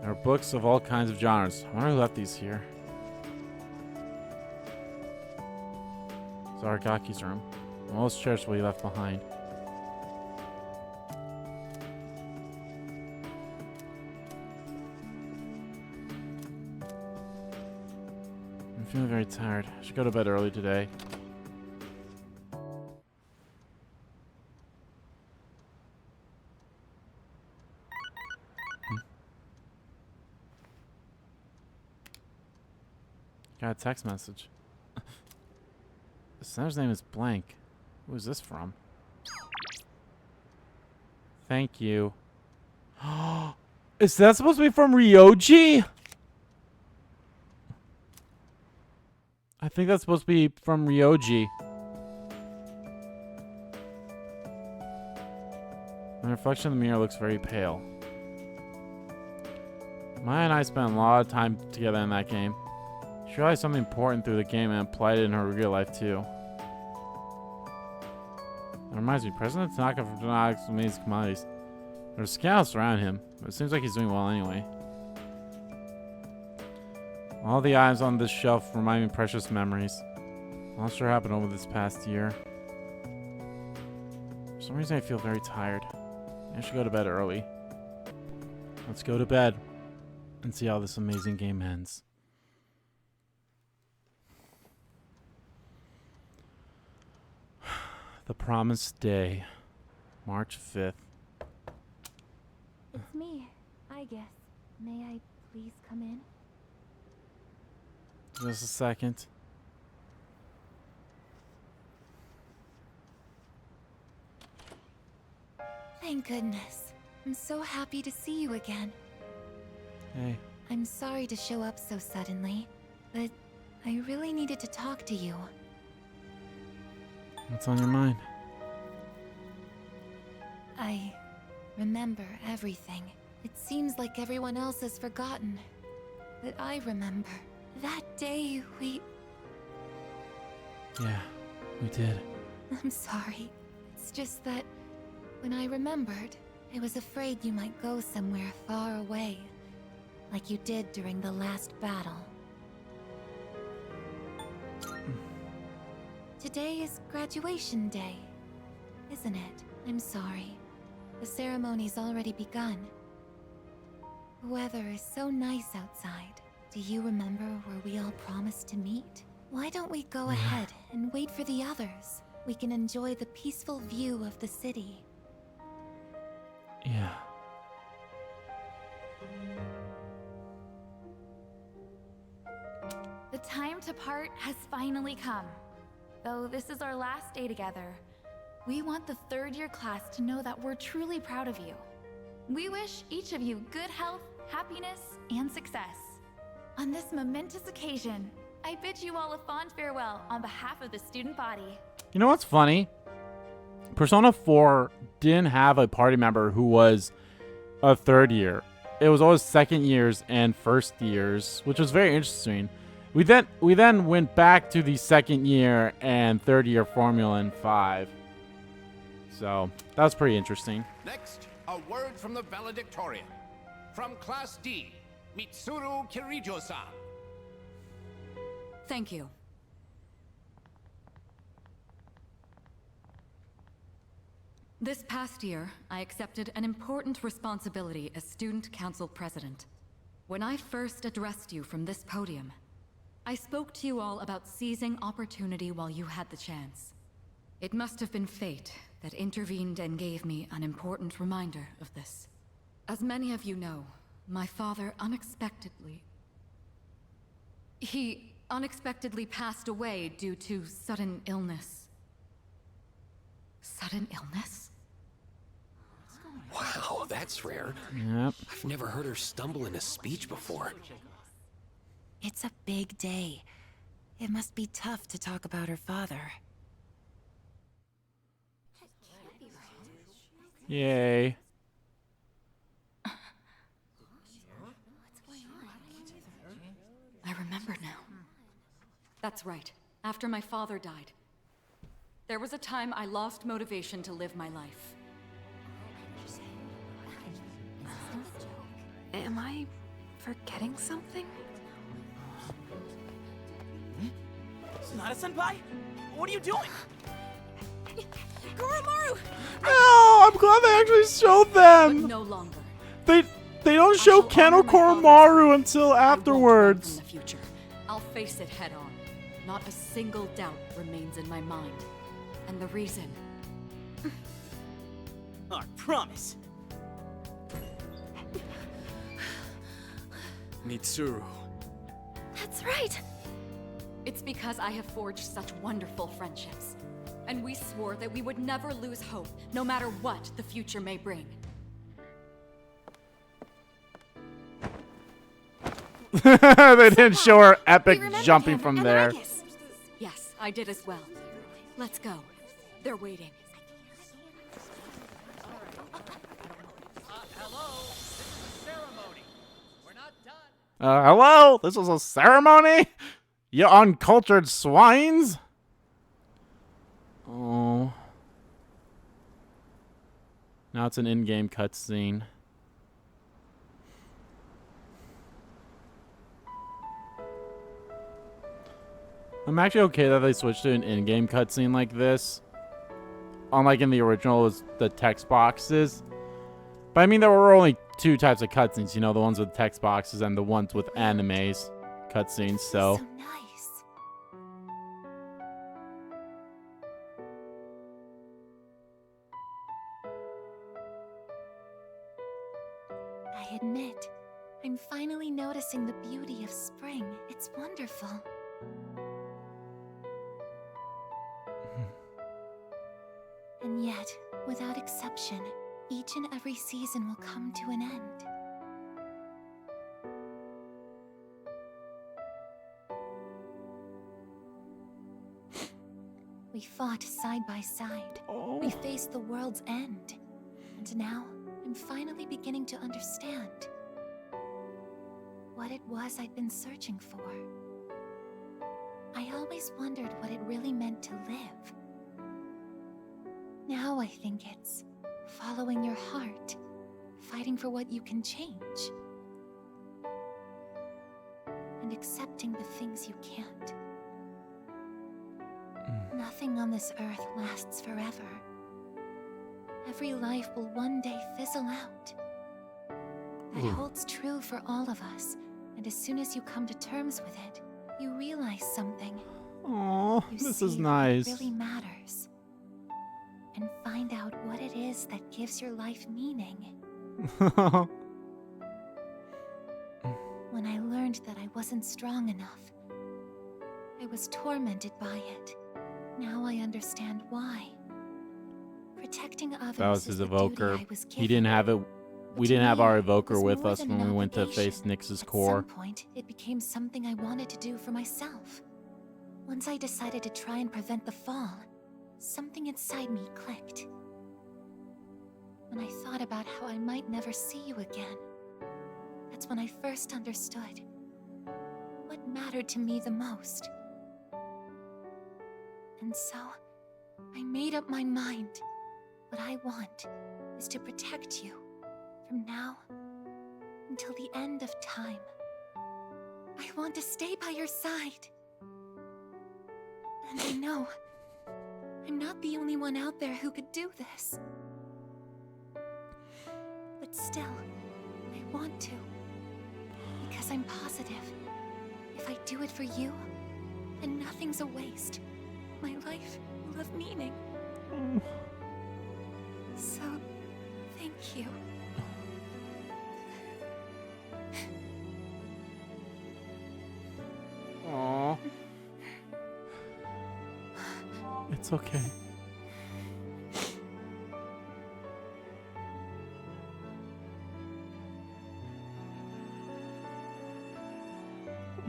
There are books of all kinds of genres. I wonder who left these here. It's Aragaki's room. Most cherish what he left behind. I'm feeling very tired. I should go to bed early today. Got a text message. The sender's name is blank. Who is this from? Thank you. Is that supposed to be from Ryoji? I think that's supposed to be from Ryoji. My reflection in the mirror looks very pale. Maya and I spent a lot of time together in that game. She realized something important through the game and applied it in her real life too. That reminds me, President Tanaka from Tanaka's Amazing Commodities. There's scouts around him, but it seems like he's doing well anyway. All the items on this shelf remind me of precious memories. I'm not sure what happened over this past year. For some reason I feel very tired. I should go to bed early. Let's go to bed and see how this amazing game ends. The Promised Day, March 5th. It's me, I guess. May I please come in? Just a second. Thank goodness. I'm so happy to see you again. Hey. I'm sorry to show up so suddenly, but I really needed to talk to you. What's on your mind? I remember everything. It seems like everyone else has forgotten. But I remember. That day we... Yeah, we did. I'm sorry. It's just that when I remembered, I was afraid you might go somewhere far away. Like you did during the last battle. Today is graduation day, isn't it? I'm sorry. The ceremony's already begun. The weather is so nice outside. Do you remember where we all promised to meet? Why don't we go ahead and wait for the others? We can enjoy the peaceful view of the city. Yeah. to part has finally come. Though this is our last day together, we want the third-year class to know that we're truly proud of you. We wish each of you good health, happiness, and success. On this momentous occasion, I bid you all a fond farewell on behalf of the student body. You know what's funny? Persona 4 didn't have a party member who was a third year. It was always second years and first years, which was very interesting. We then went back to the second year and third year formula in 5. So that was pretty interesting. Next, a word from the valedictorian. From Class D, Mitsuru Kirijo-san. Thank you. This past year, I accepted an important responsibility as Student Council President. When I first addressed you from this podium, I spoke to you all about seizing opportunity while you had the chance. It must have been fate that intervened and gave me an important reminder of this. As many of you know, my father He unexpectedly passed away due to sudden illness. Sudden illness? Wow, that's rare. Yep. I've never heard her stumble in a speech before. It's a big day. It must be tough to talk about her father. Yay. I remember now. That's right. After my father died, there was a time I lost motivation to live my life. Am I forgetting something? Sonata-senpai? What are you doing? Goromaru! No, I'm glad they actually showed them. But no longer. They don't show Ken or Koromaru until afterwards. In the future, I'll face it head on. Not a single doubt remains in my mind. And the reason... I promise. Mitsuru. That's right. It's because I have forged such wonderful friendships. And we swore that we would never lose hope, no matter what the future may bring. They didn't show her epic jumping from there. Yes, I did as well. Let's go. They're waiting. Hello? This was a ceremony? You uncultured swines? Oh. Now it's an in-game cutscene. I'm actually okay that they switched to an in-game cutscene like this. Unlike in the original, it was the text boxes. But I mean, there were only 2 types of cutscenes, you know, the ones with text boxes and the ones with animes cutscenes, so. So nice. I admit, I'm finally noticing the beauty of spring. It's wonderful. And yet, without exception, each and every season will come to an end. We fought side by side. We faced the world's end. And now, I'm finally beginning to understand what it was I'd been searching for. I always wondered what it really meant to live. Now I think it's following your heart, fighting for what you can change, and accepting the things you can't. Nothing on this earth lasts forever. Every life will one day fizzle out. That holds true for all of us, and as soon as you come to terms with it, you realize something. Aw, this is nice. What really matters. And find out what it is that gives your life meaning. When I learned that I wasn't strong enough, I was tormented by it. Now I understand why. Protecting others That was is his the duty evoker. I was He given. didn't have it. We To didn't have me, our it evoker was with more us than when an we went to obligation. face Nyx's At core. some point, it became something I wanted to do for myself. Once I decided to try and prevent the fall, something inside me clicked. When I thought about how I might never see you again, that's when I first understood what mattered to me the most. And so, I made up my mind. What I want is to protect you from now until the end of time. I want to stay by your side. And I know I'm not the only one out there who could do this. But still, I want to. Because I'm positive, if I do it for you, then nothing's a waste. My life will have meaning. So, thank you. Aww. It's okay.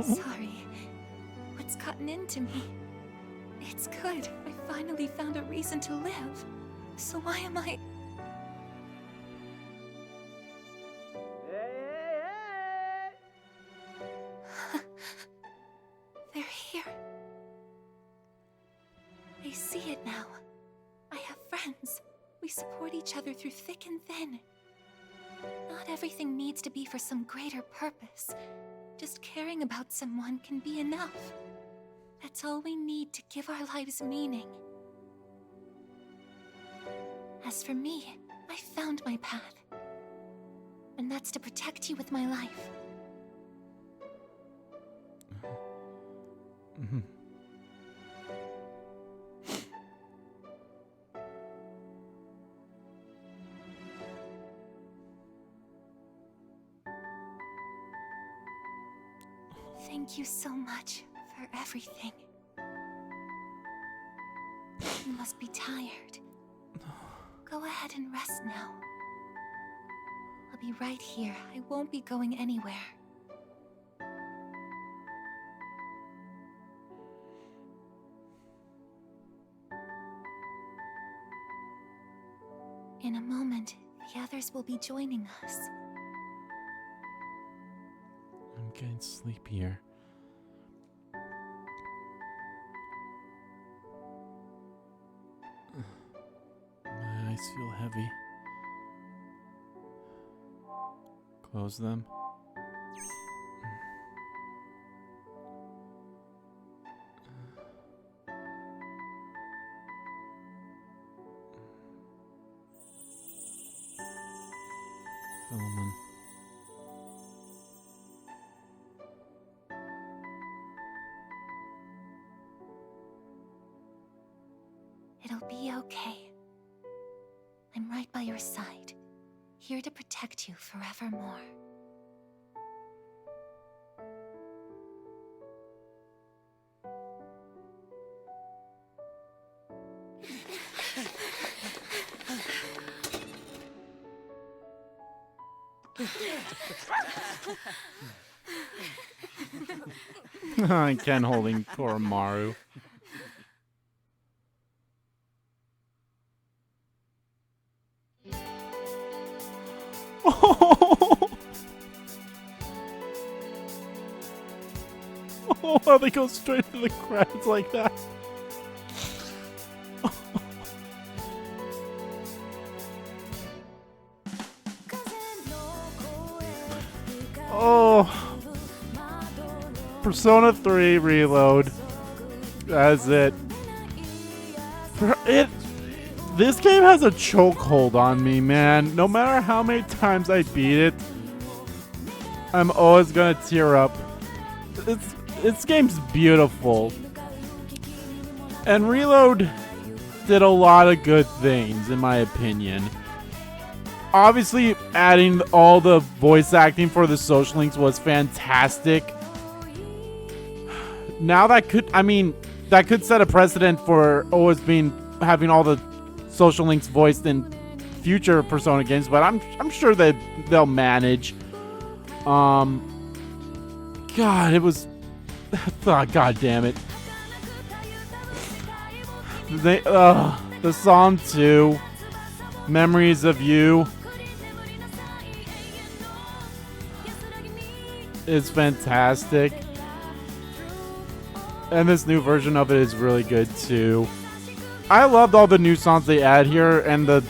Sorry. What's gotten into me? It's good. I finally found a reason to live. So why am I... They're here. I see it now. I have friends. We support each other through thick and thin. Not everything needs to be for some greater purpose. Just caring about someone can be enough. That's all we need to give our lives meaning. As for me, I found my path. And that's to protect you with my life. Mhm. Thank you so much for everything. You must be tired. Go ahead and rest now. I'll be right here. I won't be going anywhere. In a moment, the others will be joining us. I'm getting sleepier. My eyes feel heavy. Close them. Philemon. It'll be okay. I'm right by your side, here to protect you forevermore. Ken holding Koromaru. Oh, they go straight to the credits like that. Oh, Persona 3 Reload. That's it. This game has a chokehold on me, man. No matter how many times I beat it, I'm always gonna tear up. This game's beautiful. And Reload did a lot of good things, in my opinion. Obviously, adding all the voice acting for the social links was fantastic. now that could set a precedent for always having all the social links voiced in future Persona games, but I'm sure that they'll manage. God, it was oh, God damn it. The song 2, Memories of You, is fantastic. And this new version of it is really good too. I loved all the new songs they add here and the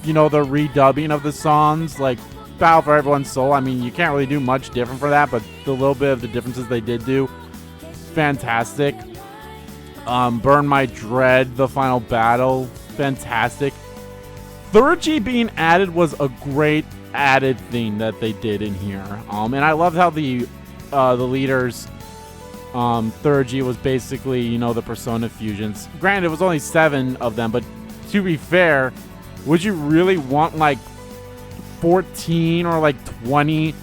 redubbing of the songs, like Battle for Everyone's Soul. I mean, you can't really do much different for that, but the little bit of the differences they did do, fantastic. Burn My Dread, the final battle, fantastic. Thurgy being added was a great added thing that they did in here. And I loved how the leaders, Thurgy was basically, the Persona fusions. Granted, it was only 7 of them, but to be fair, would you really want like 14 or like 20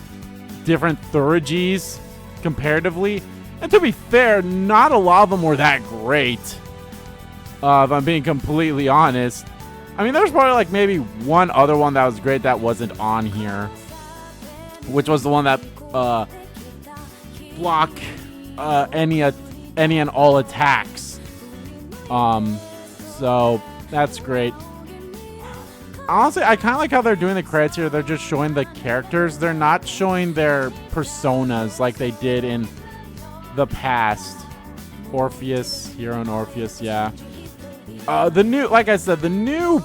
different Thurgies comparatively? And to be fair, not a lot of them were that great. If I'm being completely honest. I mean, there's probably like maybe one other one that was great that wasn't on here, which was the one that block any and all attacks. So that's great. Honestly, I kind of like how they're doing the credits here. They're just showing the characters. They're not showing their personas like they did in the past. Orpheus, Hero and Orpheus, yeah. Like I said, the new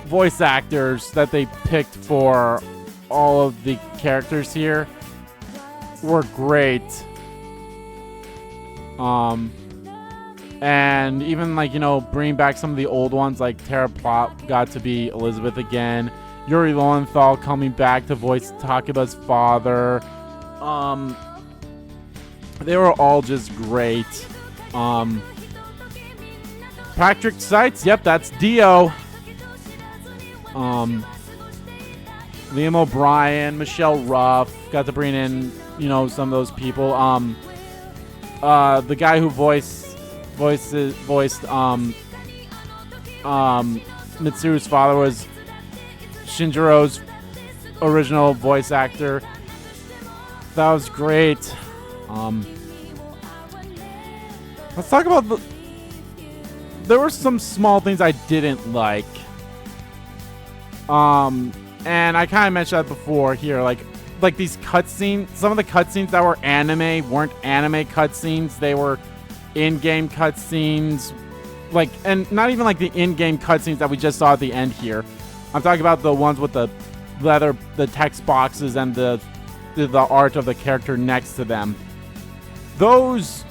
voice actors that they picked for all of the characters here were great. And even like, bringing back some of the old ones, like Tara Plop got to be Elizabeth again. Yuri Lowenthal coming back to voice Takeba's father. They were all just great. Patrick Seitz, yep, that's Dio. Liam O'Brien, Michelle Ruff, got to bring in, some of those people. The guy who voiced Mitsuru's father was Shinjiro's original voice actor. That was great. Let's talk about there were some small things I didn't like. And I kind of mentioned that before here, like these cutscenes. Some of the cutscenes that were anime weren't anime cutscenes. They were in-game cutscenes. And not even like the in-game cutscenes that we just saw at the end here. I'm talking about the ones with the text boxes and the art of the character next to them. Those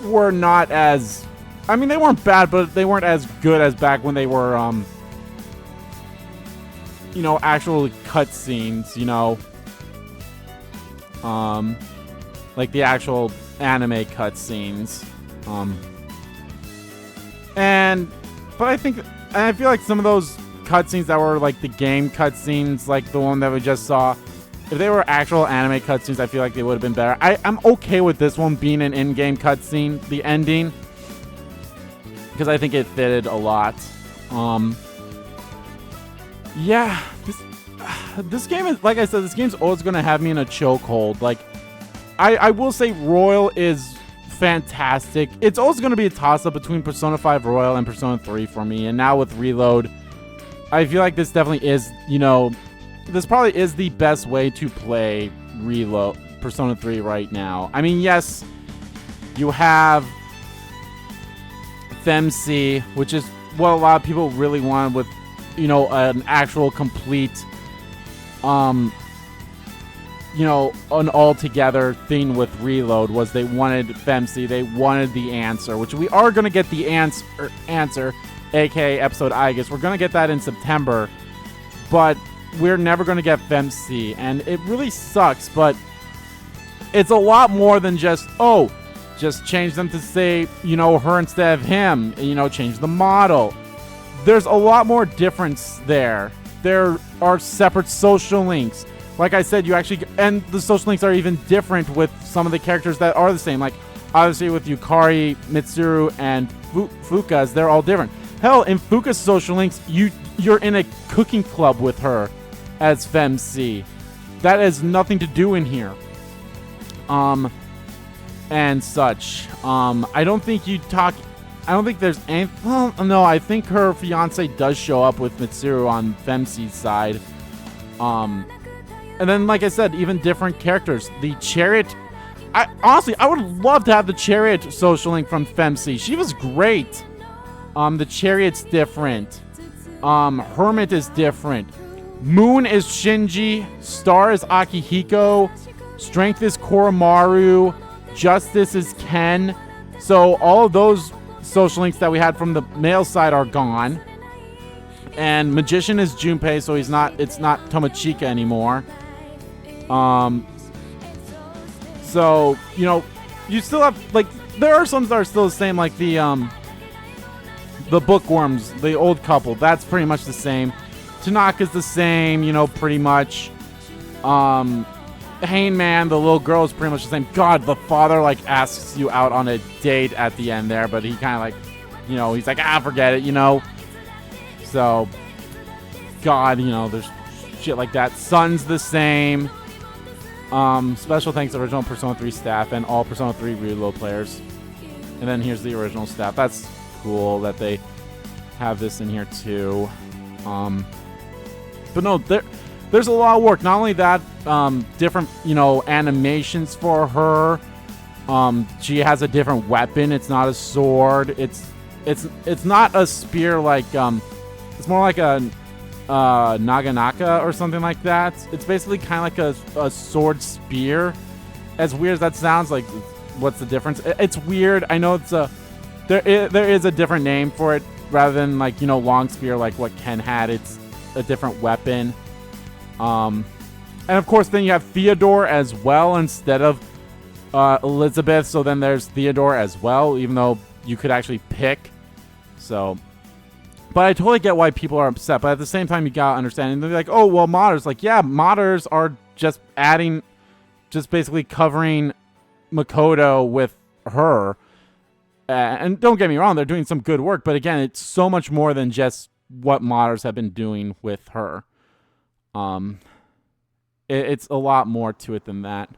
were not as... I mean, they weren't bad, but they weren't as good as back when they were, actual cutscenes, like the actual anime cutscenes. But I feel like some of those cutscenes that were like the game cutscenes, like the one that we just saw, if they were actual anime cutscenes, I feel like they would have been better. I'm okay with this one being an in-game cutscene, the ending, because I think it fitted a lot. Yeah, this game is, like I said, this game's always going to have me in a chokehold. Like, I will say Royal is fantastic. It's always going to be a toss-up between Persona 5 Royal and Persona 3 for me. And now with Reload, I feel like this definitely is, this probably is the best way to play Reload Persona 3 right now. I mean, yes, you have FemC, which is what a lot of people really want with, an actual complete, an all-together thing with Reload was they wanted FemC, they wanted the answer, which we are going to get the answer, aka episode Aegis. We're going to get that in September, but we're never going to get FemC, and it really sucks, but it's a lot more than just change them to say, her instead of him, change the model. There's a lot more difference there. There are separate social links. like I said, you actually, and the social links are even different with some of the characters that are the same. Like, obviously with Yukari, Mitsuru, and Fuka's, they're all different. Hell, in Fuka's social links, you're in a cooking club with her as FemC. That has nothing to do in here. And such. I don't think there's any, well, no, I think her fiance does show up with Mitsuru on FemC's side. And then, like I said, even different characters. The Chariot, honestly, I would love to have the Chariot social link from FemC. She was great. The Chariot's different. Hermit is different. Moon is Shinji. Star is Akihiko. Strength is Koromaru. Justice is Ken. So all of those social links that we had from the male side are gone. And Magician is Junpei, so it's not Tomochika anymore. So, you know, you still have, like, there are some that are still the same, like the Bookworms, the old couple. That's pretty much the same. Tanaka's the same, you know, pretty much. Hangman, the little girl, is pretty much the same. God, the father, like, asks you out on a date at the end there, but he kind of, like, you know, he's like, forget it, you know. So, God, you know, there's shit like that. Sun's the same. Special thanks to original Persona 3 staff and all Persona 3 Reload players. And then here's the original staff. That's cool that they have this in here too. But no, there's a lot of work. Not only that, different, you know, animations for her. She has a different weapon. It's not a sword. It's not a spear like it's more like a Naganaka or something like that. It's basically kind of like a sword spear. As weird as that sounds, like, what's the difference? It's weird. I know it's there is a different name for it rather than, like, you know, long spear like what Ken had. It's a different weapon. And of course, then you have Theodore as well instead of Elizabeth. So then there's Theodore as well, even though you could actually pick. So, but I totally get why people are upset. But at the same time, you gotta understand. And they're like, oh, well, modders. Like, yeah, modders are just basically covering Makoto with her. And don't get me wrong, they're doing some good work. But again, it's so much more than just what modders have been doing with her. It's a lot more to it than that.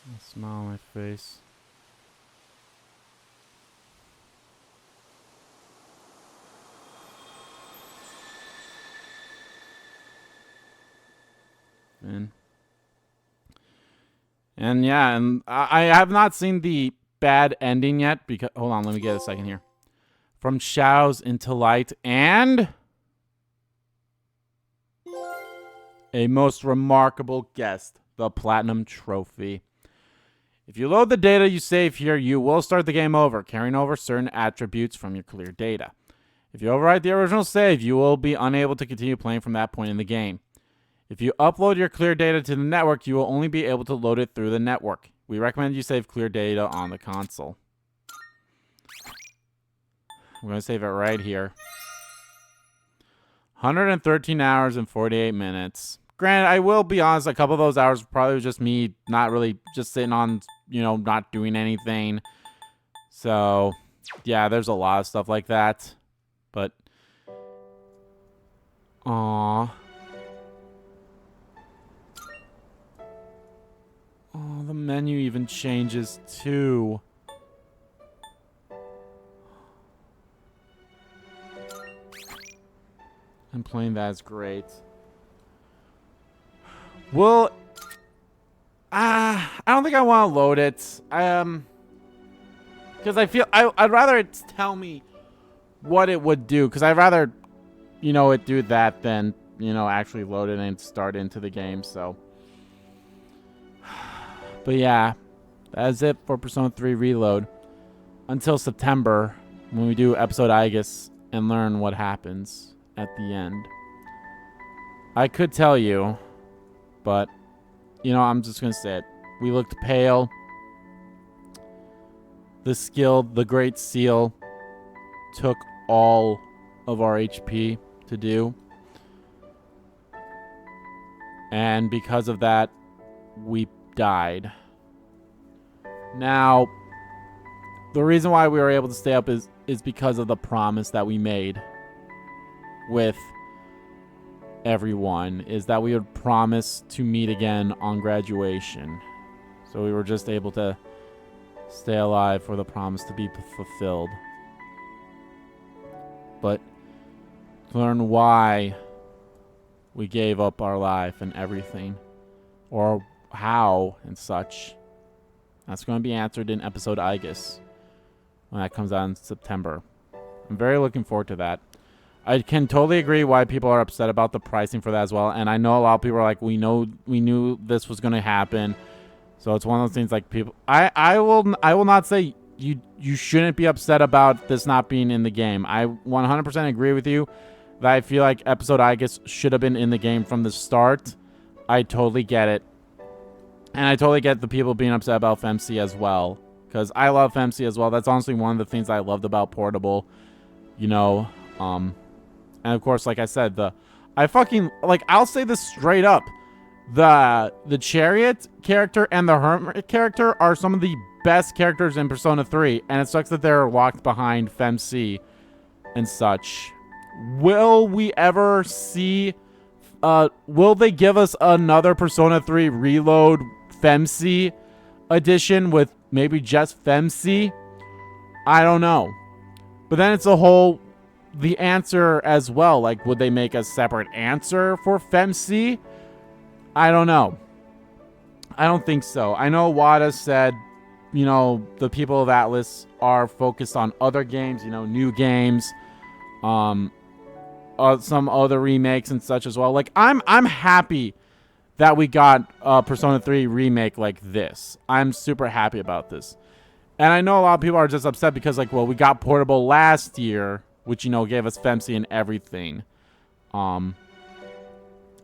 A smile on my face. And yeah, and I have not seen the bad ending yet because hold on, let me get a second here. From shadows into light and a most remarkable guest, the Platinum Trophy. If you load the data you save here, you will start the game over, carrying over certain attributes from your clear data. If you overwrite the original save, you will be unable to continue playing from that point in the game. If you upload your clear data to the network, you will only be able to load it through the network. We recommend you save clear data on the console. I'm going to save it right here. 113 hours and 48 minutes. Granted, I will be honest, a couple of those hours probably was just me not really just sitting on, you know, not doing anything. So, yeah, there's a lot of stuff like that. But, aww. Oh, the menu even changes too. And playing that is great. Well, I don't think I want to load it. Because I feel I'd rather it tell me what it would do. Because I'd rather, you know, it do that than, you know, actually load it and start into the game. So. But yeah, that is it for Persona 3 Reload. Until September, when we do episode Aegis and learn what happens at the end. I could tell you, but, you know, I'm just going to say it. We looked pale. The Great Seal took all of our HP to do. And because of that, we died. Now, the reason why we were able to stay up is because of the promise that we made with everyone, is that we would promise to meet again on graduation. So we were just able to stay alive for the promise to be fulfilled. But to learn why we gave up our life and everything, or how and such, that's going to be answered in episode Aegis when that comes out in September. I'm very looking forward to that. I can totally agree why people are upset about the pricing for that as well. And I know a lot of people are like, we knew this was going to happen. So it's one of those things like people, I will not say you shouldn't be upset about this not being in the game. I 100% agree with you that I feel like episode Aegis should have been in the game from the start. I totally get it. And I totally get the people being upset about FemC as well. Because I love FemC as well. That's honestly one of the things I loved about Portable. You know, and of course, like I said, I'll say this straight up. The Chariot character and the Hermit character are some of the best characters in Persona 3. And it sucks that they're locked behind FemC and such. Will we ever see... will they give us another Persona 3 Reload FemC edition with maybe just FemC? I don't know. But then it's the answer as well. Like, would they make a separate answer for FemC? I don't know. I don't think so. I know Wada said, you know, the people of Atlas are focused on other games, you know, new games, some other remakes and such as well. Like, I'm happy that we got a Persona 3 remake like this. I'm super happy about this. And I know a lot of people are just upset because, like, well, we got Portable last year, which, you know, gave us FemC and everything. And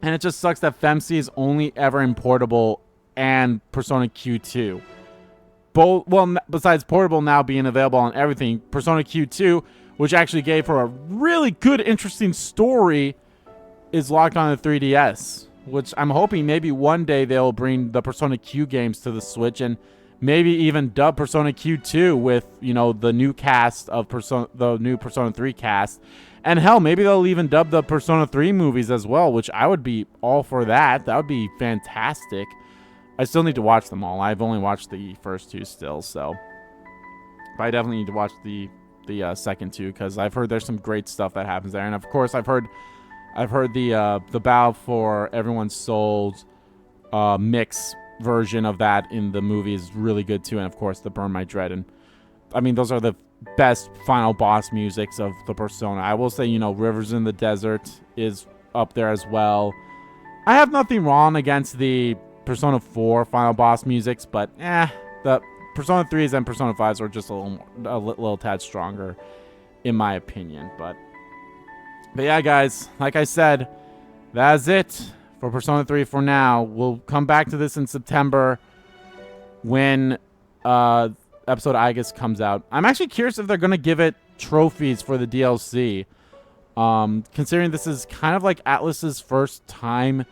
it just sucks that FemC is only ever in Portable and Persona Q2. Besides Portable now being available on everything, Persona Q2, which actually gave her a really good, interesting story, is locked on the 3DS. Which I'm hoping maybe one day they'll bring the Persona Q games to the Switch and maybe even dub Persona Q2 with, you know, the new cast of the new Persona 3 cast. And hell, maybe they'll even dub the Persona 3 movies as well, which I would be all for that. That would be fantastic. I still need to watch them all. I've only watched the first two still, so. But I definitely need to watch the second two, because I've heard there's some great stuff that happens there. And of course, I've heard the Battle for Everyone's Souls mix version of that in the movie is really good too. And of course, the Burn My Dread. And I mean, those are the best final boss musics of the Persona. I will say, you know, Rivers in the Desert is up there as well. I have nothing wrong against the Persona 4 final boss musics, but the Persona 3s and Persona 5s are just a little tad stronger, in my opinion. But yeah, guys, like I said, that's it for Persona 3 for now. We'll come back to this in September when episode Aegis comes out. I'm actually curious if they're going to give it trophies for the DLC. Considering this is kind of like Atlas's first time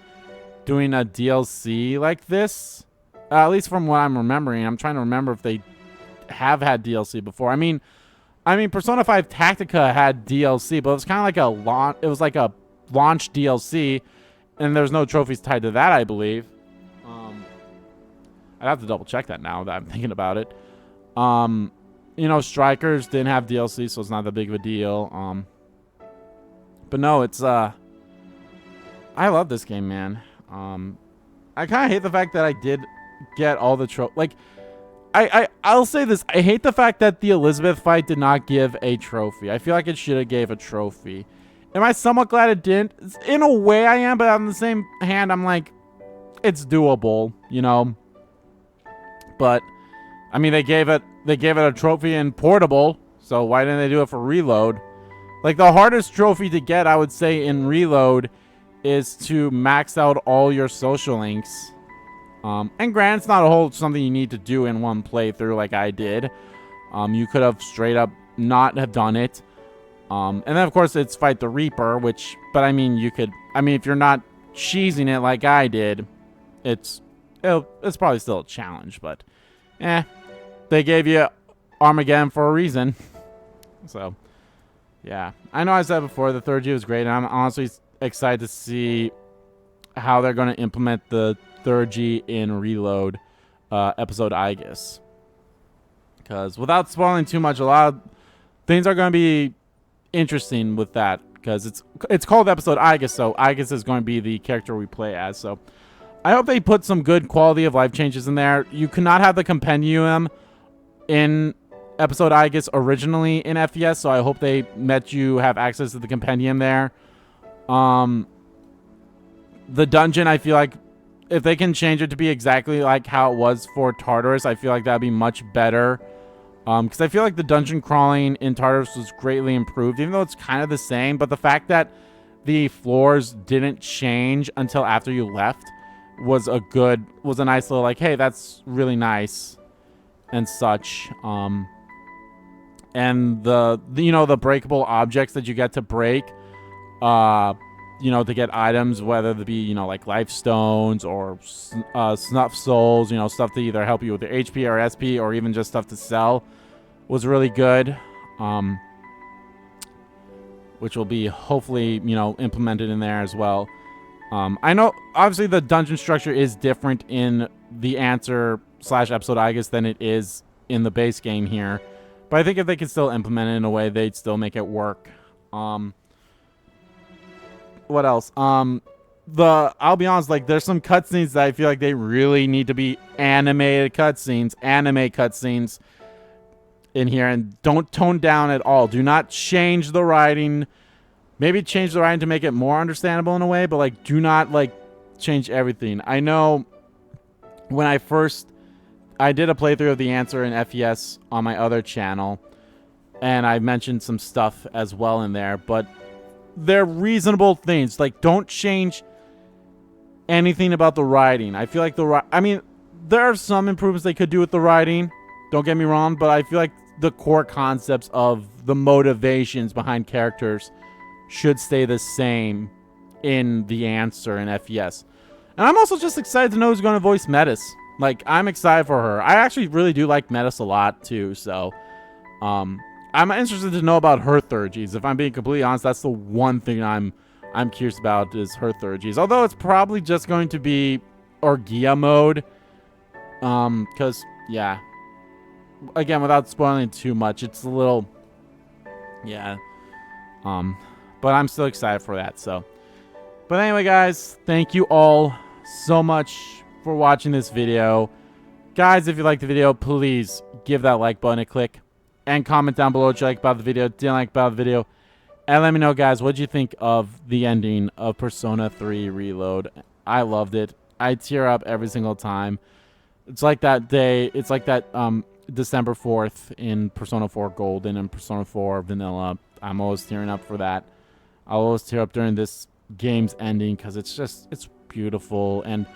doing a DLC like this. At least from what I'm remembering. I'm trying to remember if they have had DLC before. I mean, Persona 5 Tactica had DLC, but it was kind of like a launch DLC, and there's no trophies tied to that, I believe. I'd have to double check that now that I'm thinking about it. You know, Strikers didn't have DLC, so it's not that big of a deal. But no, it's I love this game, man. I kind of hate the fact that I did get all the like. I'll say this. I hate the fact that the Elizabeth fight did not give a trophy. I feel like it should have gave a trophy. Am I somewhat glad it didn't? In a way I am, but on the same hand, I'm like, it's doable, you know? But I mean, they gave it a trophy in portable, so why didn't they do it for reload? Like, the hardest trophy to get, I would say, in reload is to max out all your social links. And granted, it's not a whole something you need to do in one playthrough like I did. You could have straight up not have done it. And then, of course, it's Fight the Reaper, but I mean, if you're not cheesing it like I did, it's probably still a challenge, but they gave you Armageddon for a reason. So, yeah. I know I said before the third G was great, and I'm honestly excited to see how they're going to implement the third G in Reload episode Aegis. Because without spoiling too much, a lot of things are going to be interesting with that, because it's called episode Aegis, so Aegis is going to be the character we play as. So I hope they put some good quality of life changes in there. You could not have the compendium in episode Aegis originally in FES, so I hope they let you have access to the compendium there. The dungeon, I feel like if they can change it to be exactly like how it was for Tartarus, I feel like that'd be much better. Because I feel like the dungeon crawling in Tartarus was greatly improved, even though it's kind of the same. But the fact that the floors didn't change until after you left was a nice little, like, hey, that's really nice and such. And the breakable objects that you get to break, to get items, whether it be, like life stones or snuff souls, stuff to either help you with your HP or SP, or even just stuff to sell, was really good. Which will be hopefully, implemented in there as well. I know, obviously, the dungeon structure is different in the Answer/episode Aegis than it is in the base game here. But I think if they could still implement it in a way, they'd still make it work. What else? I'll be honest, like, there's some cutscenes that I feel like they really need to be anime cutscenes in here, and don't tone down at all. Do not change the writing. Maybe change the writing to make it more understandable in a way, but, like, do not, like, change everything. I know when I did a playthrough of the Answer in FES on my other channel, and I mentioned some stuff as well in there, but they're reasonable things. Like, don't change anything about the writing. I feel like there are some improvements they could do with the writing, don't get me wrong, but I feel like the core concepts of the motivations behind characters should stay the same in the Answer in FES. And I'm also just excited to know who's going to voice Metis. Like, I'm excited for her. I actually really do like Metis a lot, too, so I'm interested to know about her third Gs. If I'm being completely honest, that's the one thing I'm curious about is her third Gs. Although it's probably just going to be Orgia mode. Because, yeah. Again, without spoiling too much, it's a little... Yeah. But I'm still excited for that, so... But anyway, guys, thank you all so much for watching this video. Guys, if you liked the video, please give that like button a click. And comment down below what you like about the video, didn't like about the video. And let me know, guys, what you think of the ending of Persona 3 Reload. I loved it. I tear up every single time. It's like that day. It's like that December 4th in Persona 4 Golden and Persona 4 Vanilla. I'm always tearing up for that. I'll always tear up during this game's ending because it's beautiful. And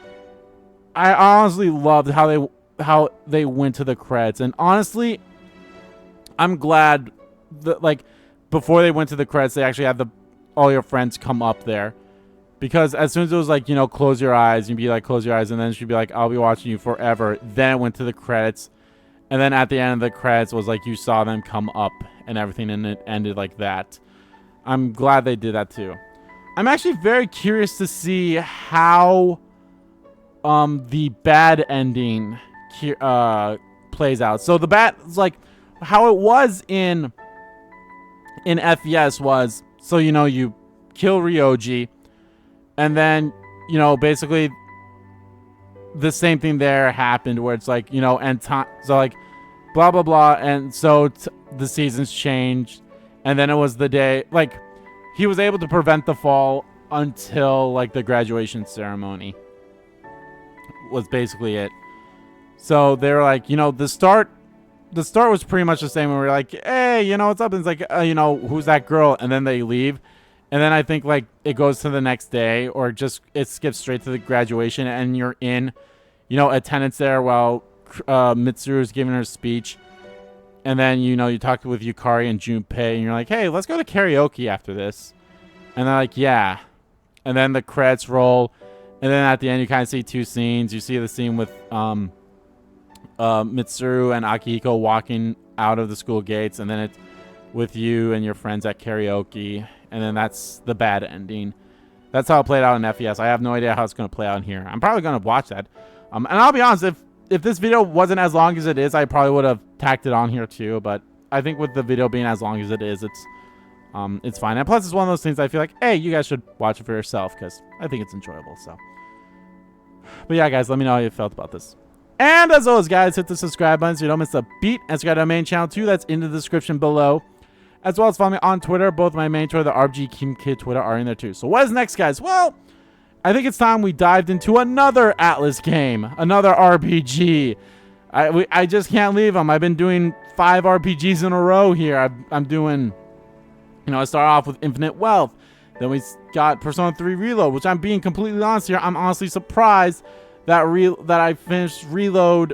I honestly loved how they went to the credits. And honestly, I'm glad that, like, before they went to the credits, they actually had all your friends come up there. Because as soon as it was like, close your eyes, you'd be like, close your eyes, and then she'd be like, I'll be watching you forever. Then it went to the credits. And then at the end of the credits was like, you saw them come up and everything, and it ended like that. I'm glad they did that too. I'm actually very curious to see how the bad ending plays out. So the bad, like, how it was in FES was, so, you kill Ryoji, and then, basically the same thing there happened where it's like, and time, so like, blah, blah, blah, and so the seasons changed, and then it was the day, like, he was able to prevent the fall until, like, the graduation ceremony was basically it. So they were like, you know, the start was pretty much the same. When we were like, hey, you know, what's up? And it's like, you know, who's that girl? And then they leave. And then I think like it goes to the next day, or just it skips straight to the graduation, and you're in, you know, attendance there while Mitsuru is giving her speech. And then, you know, you talk with Yukari and Junpei, and you're like, hey, let's go to karaoke after this. And they're like, yeah. And then the credits roll. And then at the end, you kind of see two scenes. You see the scene with Mitsuru and Akihiko walking out of the school gates. And then it's with you and your friends at karaoke. And then that's the bad ending. That's how it played out in FES. I have no idea how it's going to play out in here. I'm probably going to watch that. And I'll be honest, if this video wasn't as long as it is, I probably would have tacked it on here too. But I think with the video being as long as it is, it's fine. And plus, it's one of those things I feel like, hey, you guys should watch it for yourself, because I think it's enjoyable. So, but yeah, guys, let me know how you felt about this. And as always, guys, hit the subscribe button so you don't miss a beat. And subscribe to our main channel too. That's in the description below. As well as follow me on Twitter. Both my main Twitter, the RBG Kim Kid Twitter, are in there too. So what is next, guys? Well, I think it's time we dived into another Atlas game, another RPG. I just can't leave them. I've been doing 5 RPGs in a row here. I'm doing, you know, I start off with Infinite Wealth. Then we got Persona 3 Reload, which I'm being completely honest here. I'm honestly surprised that I finished Reload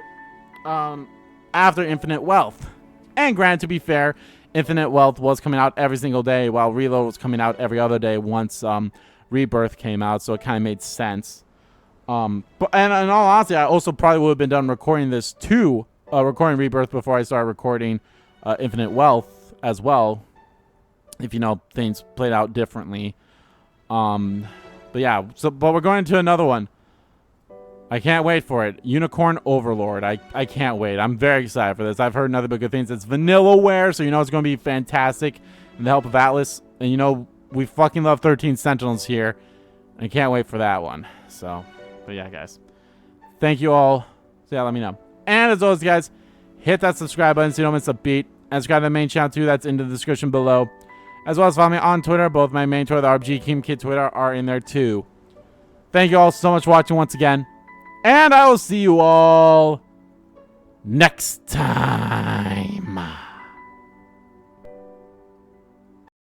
after Infinite Wealth. And granted, to be fair, Infinite Wealth was coming out every single day, while Reload was coming out every other day once Rebirth came out, so it kind of made sense. But in all honesty, I also probably would have been done recording this too, recording Rebirth before I started recording Infinite Wealth as well, if you know things played out differently. But yeah, but we're going into another one. I can't wait for it. Unicorn Overlord. I can't wait. I'm very excited for this. I've heard nothing but good things. It's Vanillaware, so you know it's going to be fantastic in the help of Atlas. And you know, we fucking love 13 Sentinels here. I can't wait for that one. So, but yeah, guys. Thank you all. So yeah, let me know. And as always, guys, hit that subscribe button so you don't miss a beat. And subscribe to the main channel too. That's in the description below. As well as follow me on Twitter. Both my main Twitter, the RBG Kim Kid Twitter, are in there too. Thank you all so much for watching once again. And I will see you all next time.